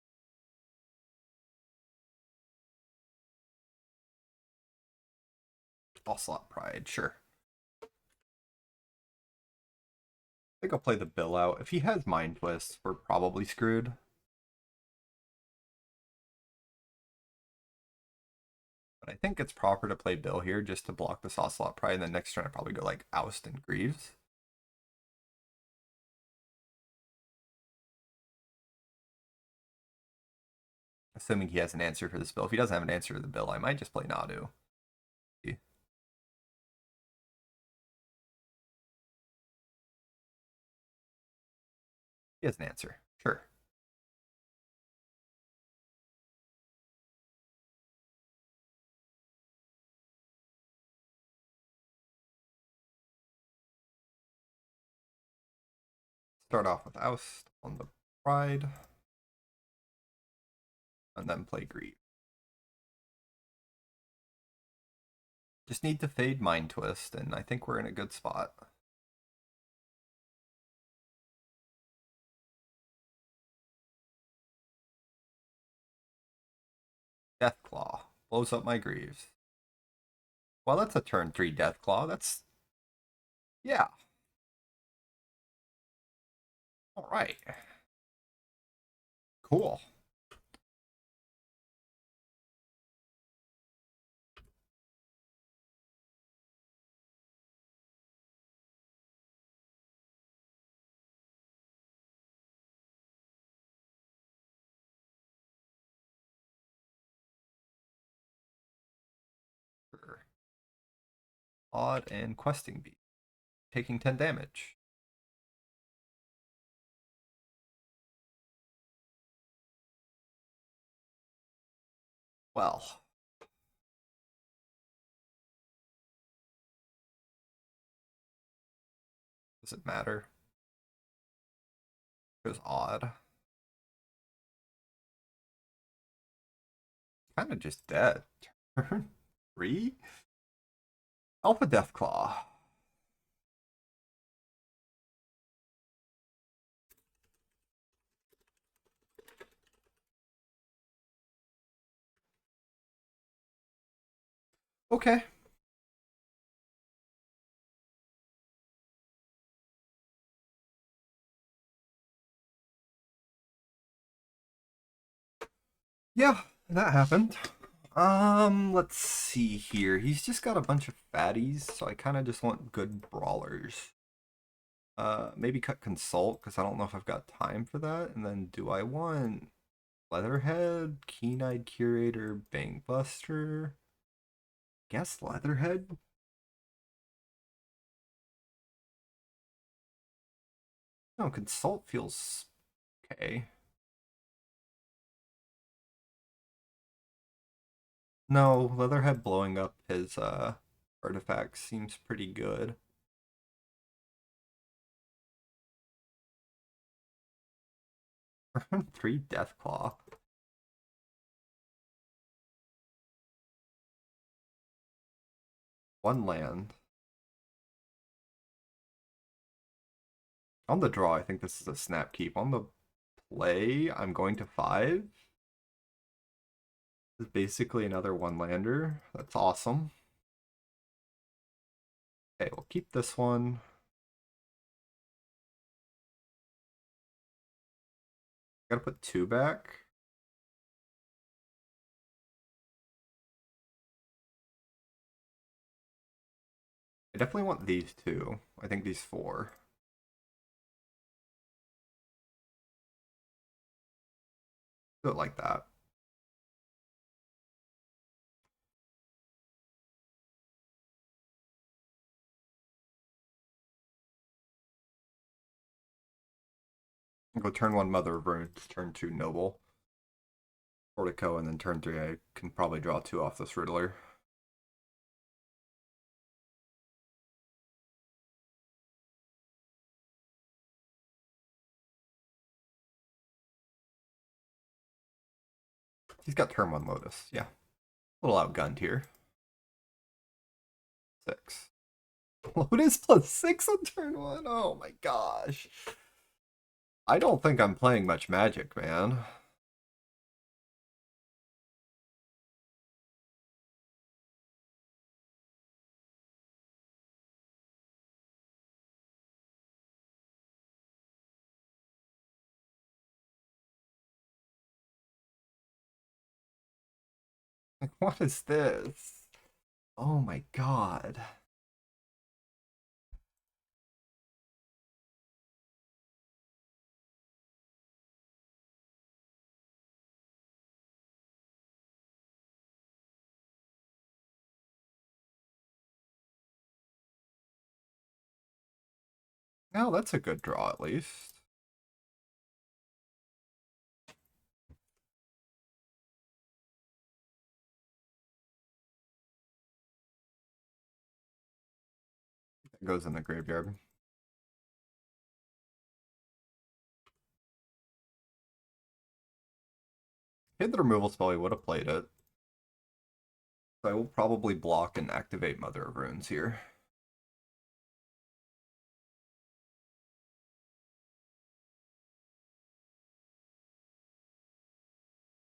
Onslaught Pride, sure. I think I'll play the Bill out. If he has Mind Twist, we're probably screwed. But I think it's proper to play Bill here just to block this Onslaught Pride, and then next turn I probably go like Oust and Greaves. Assuming he has an answer for this bill. If he doesn't have an answer to the bill, I might just play Nadu. He has an answer. Sure. Start off with Oust on the Pride. And then play Greave. Just need to fade Mind Twist, and I think we're in a good spot. Deathclaw blows up my Greaves. Well, that's a turn 3 Deathclaw. That's... yeah. Alright. Cool. Odd and Questing Beat. Taking 10 damage. Well. Does it matter? It was odd. Kind of just dead. Turn 3? Alpha Deathclaw. Okay. Yeah, that happened. Let's see here. He's just got a bunch of fatties, so I kind of just want good brawlers. Maybe cut Consult, because I don't know if I've got time for that. And then do I want Leatherhead, Keen-Eyed Curator, Bankbuster? Guess Leatherhead? No, Consult feels okay. No, Leatherhead blowing up his artifacts seems pretty good. Turn 3 Deathclaw. One land. On the draw, I think this is a snap keep. On the play, I'm going to 5. This is basically another one lander. That's awesome. Okay, we'll keep this one. Gotta put 2 back. I definitely want these 2. I think these 4. Do it like that. Go turn 1 Mother of Runes, turn 2 Noble. Portico, and then turn 3 I can probably draw 2 off this Riddler. He's got turn 1 Lotus, yeah. A little outgunned here. 6. Lotus plus 6 on turn 1? Oh my gosh. I don't think I'm playing much Magic, man. Like, what is this? Oh my god. Now that's a good draw, at least. That goes in the graveyard. Hit the removal spell, he would have played it. So I will probably block and activate Mother of Runes here.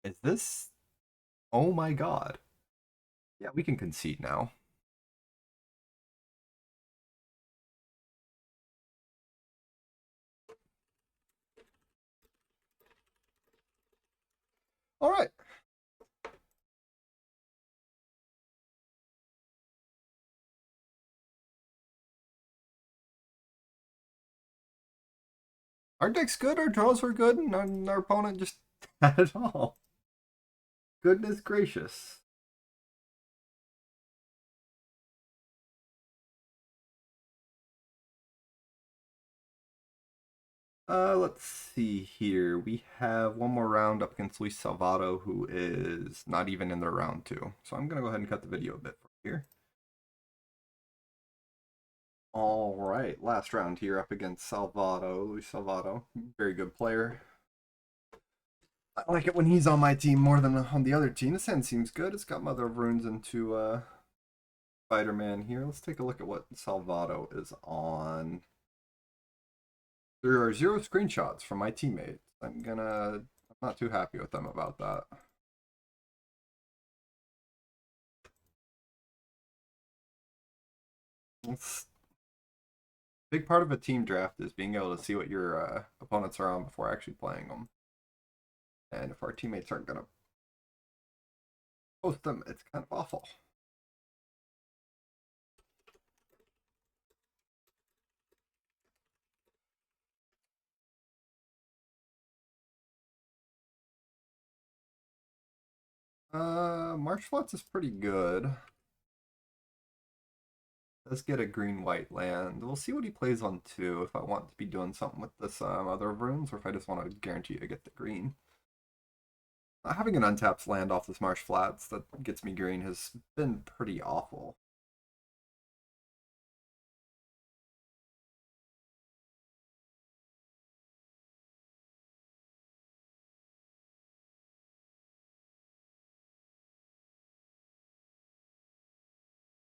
Is this... Oh my god. Yeah, we can concede now. Alright. Our deck's good, our draws were good, and our opponent just had it all. Goodness gracious. Let's see here. We have one more round up against Luis Salvato, who is not even in their round 2. So I'm gonna go ahead and cut the video a bit from here. All right, last round here up against Salvato, Luis Salvato. Very good player. I like it when he's on my team more than on the other team. This hand seems good. It's got Mother of Runes into Spider-Man here. Let's take a look at what Salvato is on. There are 0 screenshots from my teammates. I'm not too happy with them about that. It's big part of a team draft is being able to see what your opponents are on before actually playing them. And if our teammates aren't gonna post them, it's kind of awful. Marsh Flats is pretty good. Let's get a green-white land. We'll see what he plays on 2, if I want to be doing something with this other runes, or if I just want to guarantee to get the green. Having an untapped land off this Marsh Flats that gets me green has been pretty awful.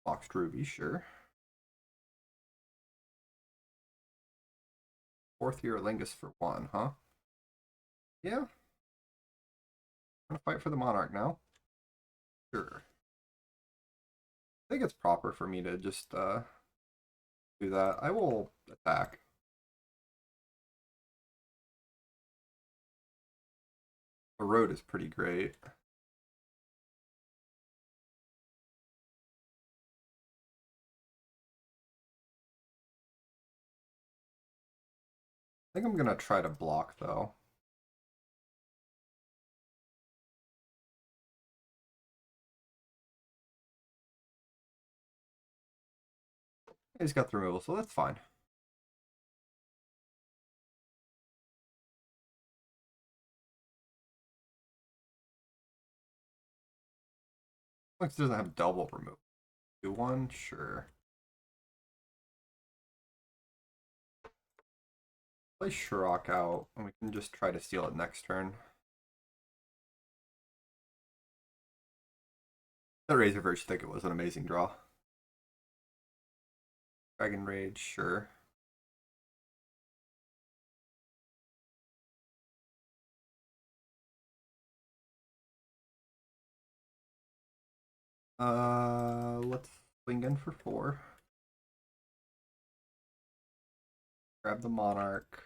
Boxed Ruby, sure. 4th year Lingus for 1, huh? Yeah. I'm gonna fight for the Monarch now. Sure. I think it's proper for me to just do that. I will attack. The road is pretty great. I think I'm gonna try to block though. He's got the removal, so that's fine. Looks doesn't have double removal. Do one, sure. Play Shurok out, and we can just try to steal it next turn. That Razorverse Thicket was an amazing draw. Dragon Rage, sure. Let's swing in for 4. Grab the Monarch.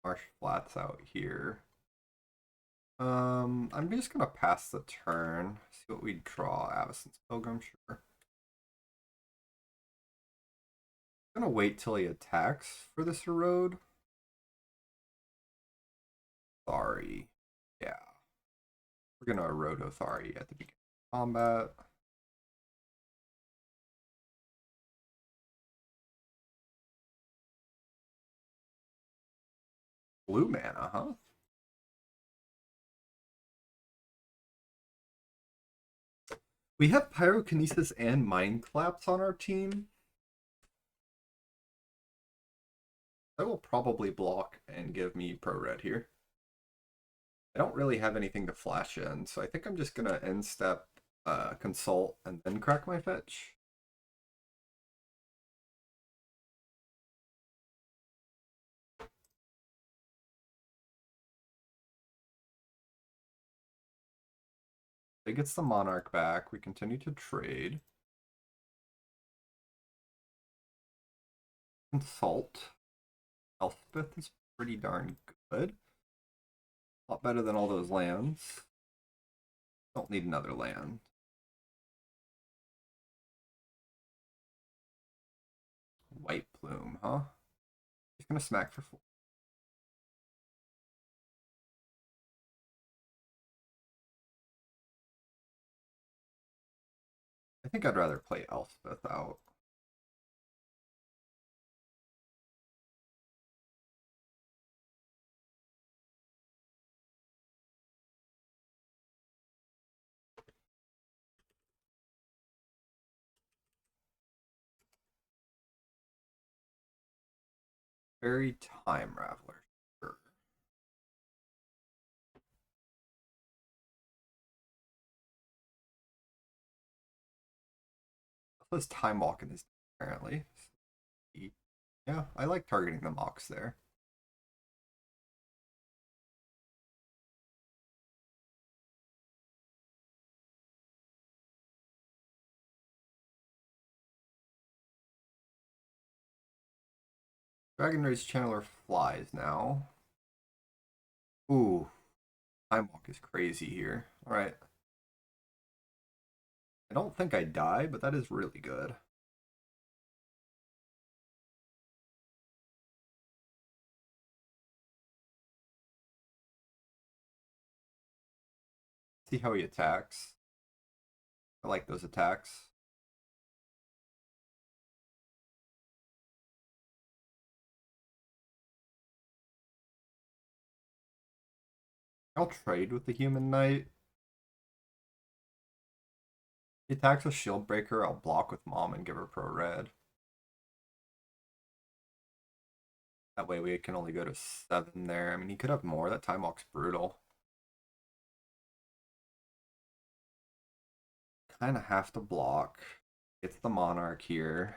Marsh Flats out here. I'm just gonna pass the turn. See what we draw. Avacyn's Pilgrim, sure. I'm gonna wait till he attacks for this erode. Sorry. Yeah. We're gonna erode Othari at the beginning of combat. Blue mana, huh? We have Pyrokinesis and Mind Collapse on our team. That will probably block and give me pro red here. I don't really have anything to flash in, so I think I'm just gonna end step consult and then crack my fetch. He gets the Monarch back. We continue to trade. Consult. Elspeth is pretty darn good. A lot better than all those lands. Don't need another land. White Plume, huh? He's gonna smack for 4. I think I'd rather play Elspeth out. Very Time Raveler. Sure. Let's Time Walk in his apparently. Yeah, I like targeting the Mox there. Dragon Rage Channeler flies now. Ooh, Time Walk is crazy here. Alright. I don't think I die, but that is really good. See how he attacks. I like those attacks. I'll trade with the Human Knight. He attacks with Shield Breaker, I'll block with Mom and give her Pro Red. That way we can only go to 7 there. I mean, he could have more. That Time Walk's brutal. Kind of have to block. It's the Monarch here.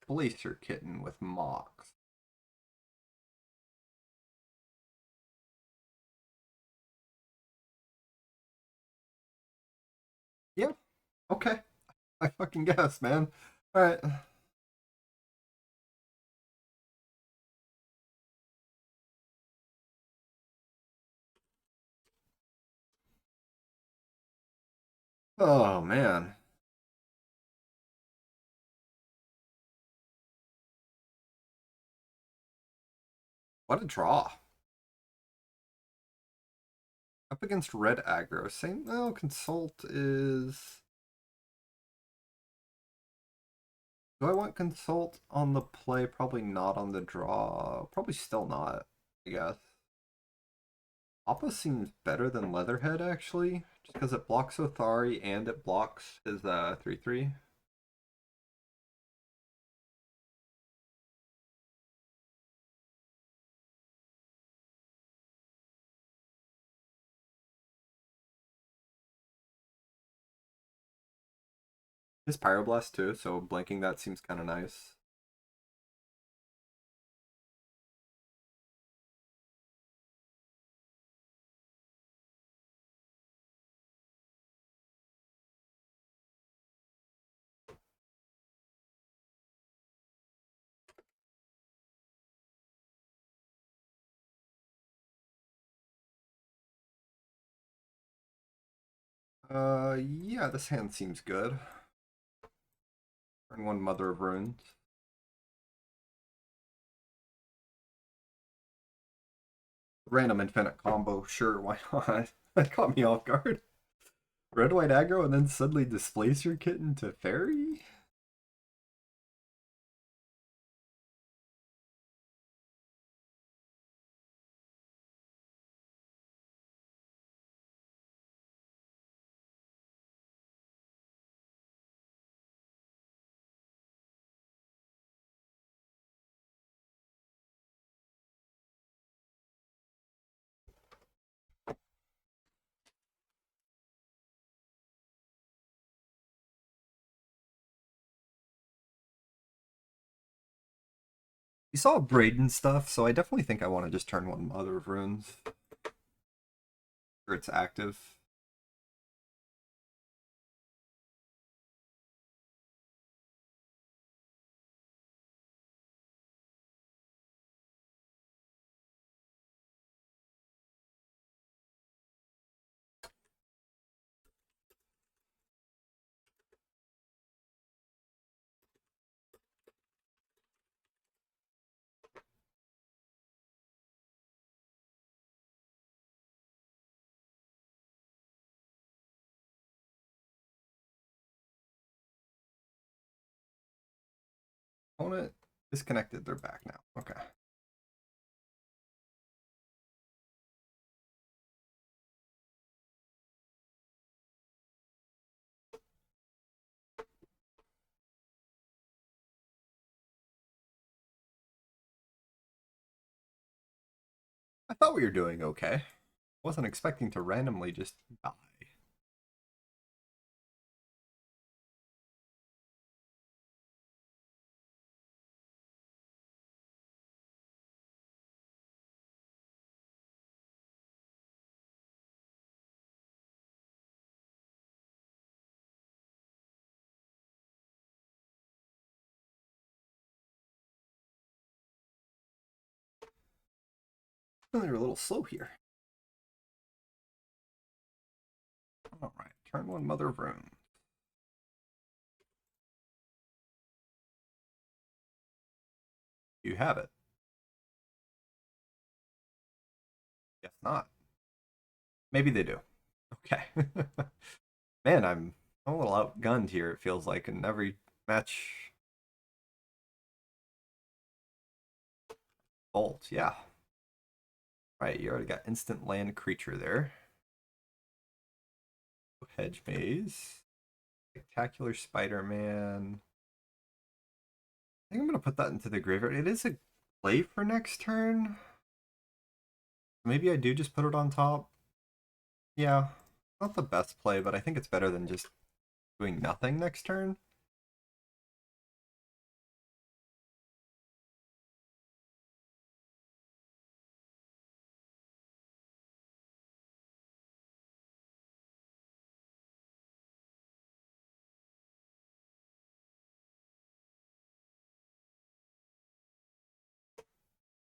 Displacer Kitten with Mox. Yeah, okay. I fucking guess, man. Alright. Oh, man. What a draw. Up against red aggro. Same. No, Consult is. Do I want Consult on the play? Probably not on the draw. Probably still not, I guess. Appa seems better than Leatherhead, actually. Just because it blocks Othari and it blocks his 3/3. His Pyroblast too, so blanking that seems kind of nice. Yeah, this hand seems good. Turn 1 Mother of Runes. Random infinite combo, sure, why not? That caught me off guard. Red white aggro and then suddenly displace your kitten to fairy? We saw Braden stuff, so I definitely think I want to just turn 1 Mother of Runes. Sure, it's active. Opponent disconnected, they're back now. Okay. I thought we were doing okay. Wasn't expecting to randomly just die. Oh, they're a little slow here. Alright, turn 1 Mother of Runes. You have it. Guess not. Maybe they do. Okay. Man, I'm a little outgunned here, it feels like, in every match. Bolt, yeah. Right, you already got instant land creature there. Hedge Maze. Spectacular Spider-Man. I think I'm going to put that into the graveyard. It is a play for next turn. Maybe I do just put it on top. Yeah, not the best play, but I think it's better than just doing nothing next turn.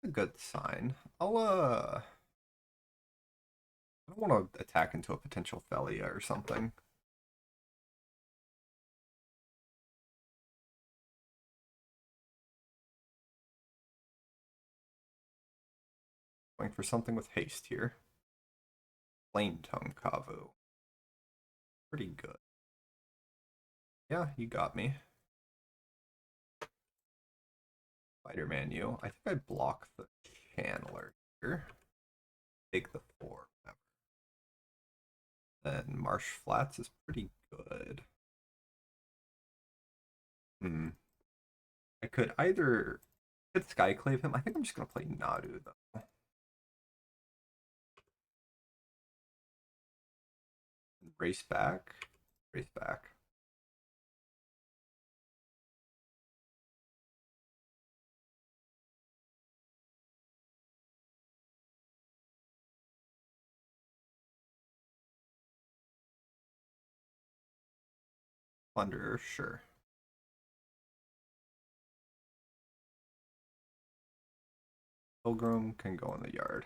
A good sign. I don't want to attack into a potential Thalia or something. Going for something with haste here. Flametongue Kavu. Pretty good. Yeah, you got me. Spider-Man you. I think I block the Channeler here. Take the 4. Then Marsh Flats is pretty good. Hmm. I could either Skyclave him. I think I'm just gonna play Nadu though. Race back. Race back. Plunderer, sure. Pilgrim can go in the yard.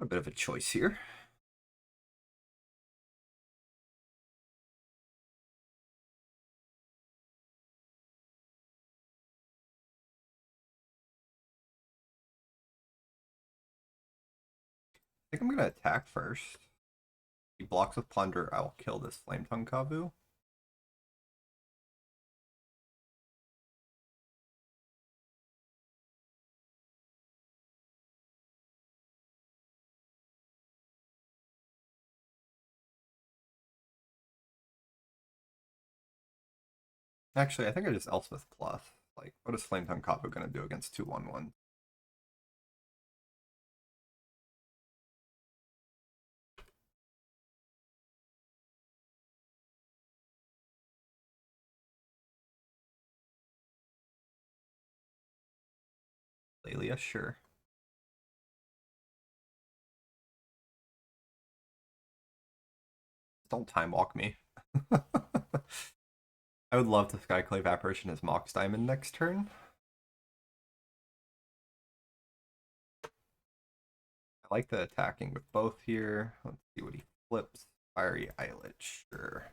A bit of a choice here. I think I'm gonna attack first. He blocks with Plunder, I will kill this Flametongue Kavu. Actually, I think I just Elspeth Plus. Like, what is Flametongue Kavu gonna do against 2/1/1? Lelia, sure. Don't time walk me. I would love to Skyclave Apparition as Mox Diamond next turn. I like the attacking with both here. Let's see what he flips. Fiery Islet, sure.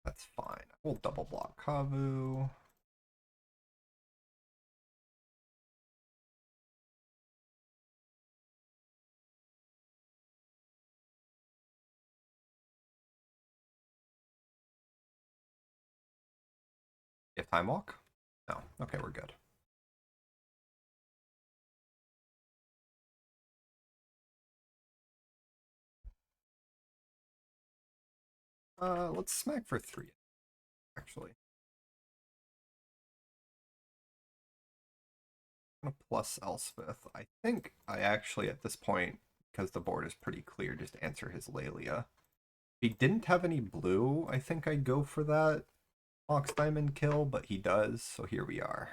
That's fine. We'll double block Kavu. You have time walk? No. Okay, we're good. Let's smack for 3, actually. I'm gonna plus Elspeth. I think I actually, at this point, because the board is pretty clear, just answer his Lelia. If he didn't have any blue, I think I'd go for that Mox Diamond kill, but he does, so here we are.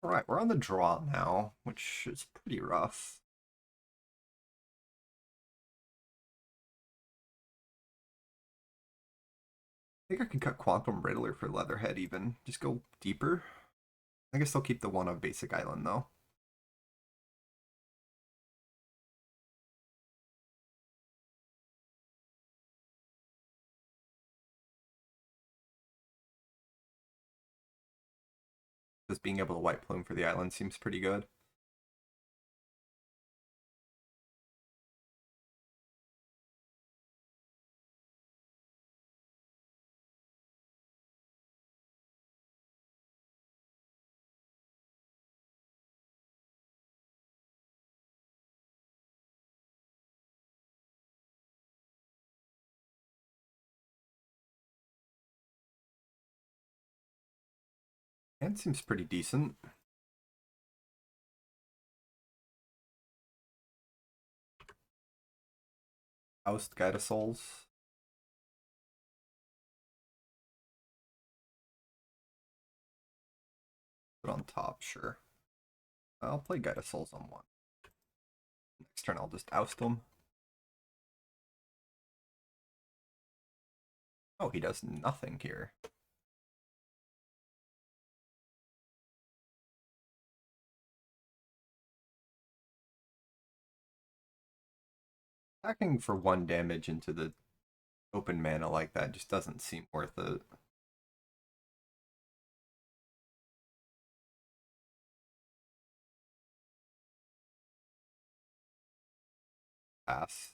Alright, we're on the draw now, which is pretty rough. think I can cut Quantum Riddler for Leatherhead even. Just go deeper. I guess I'll keep the one on Basic Island though. Just being able to White Plume for the island seems pretty good. And seems pretty decent. Oust Guide of Souls. Put on top, sure. I'll play Guide of Souls on one. Next turn I'll just oust him. Oh, he does nothing here. Attacking for 1 damage into the open mana like that just doesn't seem worth it. Pass.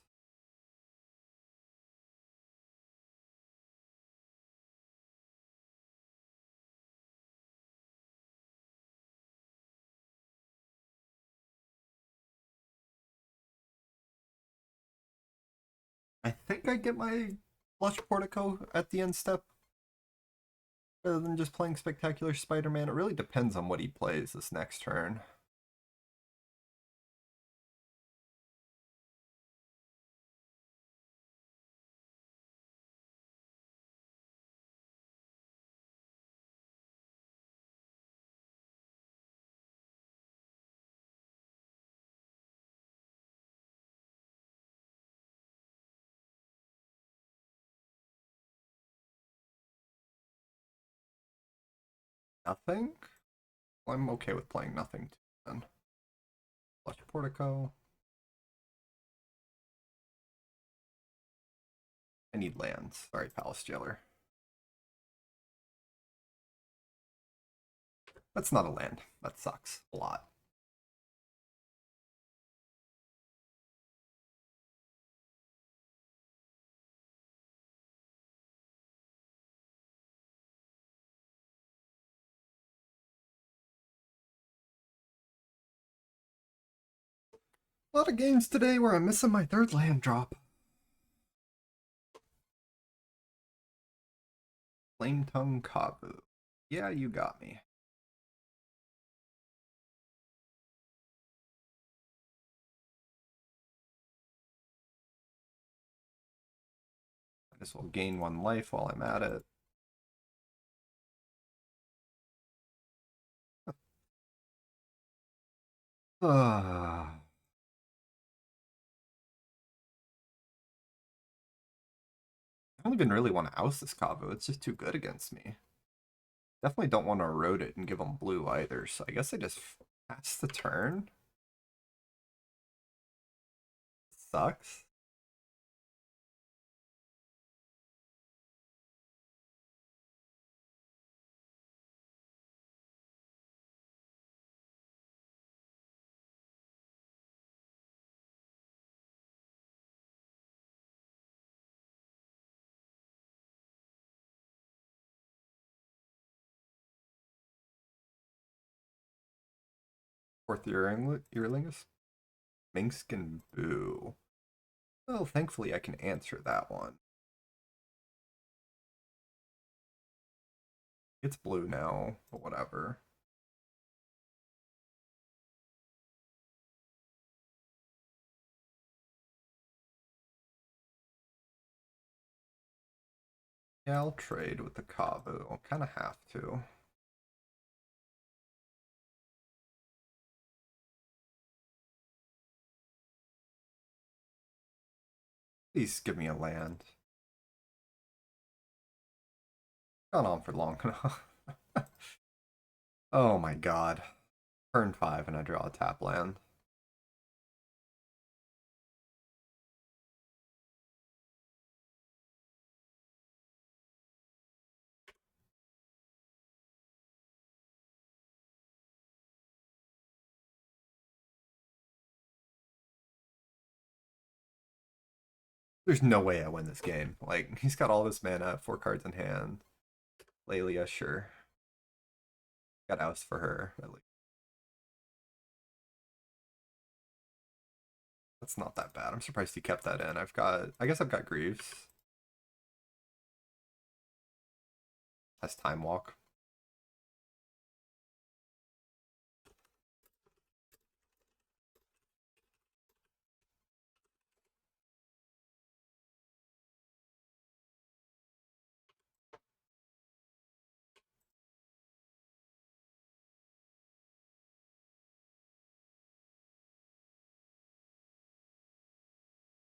I think I get my Flush Portico at the end step rather than just playing Spectacular Spider-Man. It really depends on what he plays this next turn. Nothing? Well, I'm okay with playing nothing too, then. Flush Portico. I need lands. Sorry, Palace Jailer. That's not a land. That sucks a lot. A lot of games today where I'm missing my 3rd land drop. Flametongue Kavu. Yeah, you got me. I guess we'll gain 1 life while I'm at it. I don't even really want to oust this Kavu. It's just too good against me. Definitely don't want to erode it and give them blue either, so I guess I just pass the turn. Sucks. Fourth Earlingus? Minkskin Boo. Well, thankfully I can answer that one. It's blue now, but whatever. Yeah, I'll trade with the Kavu. I'll kind of have to. Please give me a land. Gone on for long enough. Oh my god. Turn 5 and I draw a tap land. There's no way I win this game. Like, he's got all this mana, 4 cards in hand. Lelia, sure. Got oust for her, at least. That's not that bad. I'm surprised he kept that in. I guess I've got Greaves. Has Time Walk.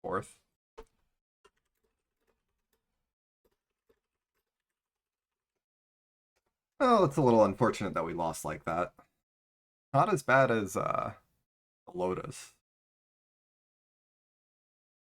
Fourth. Oh, it's a little unfortunate that we lost like that. Not as bad as Lotus.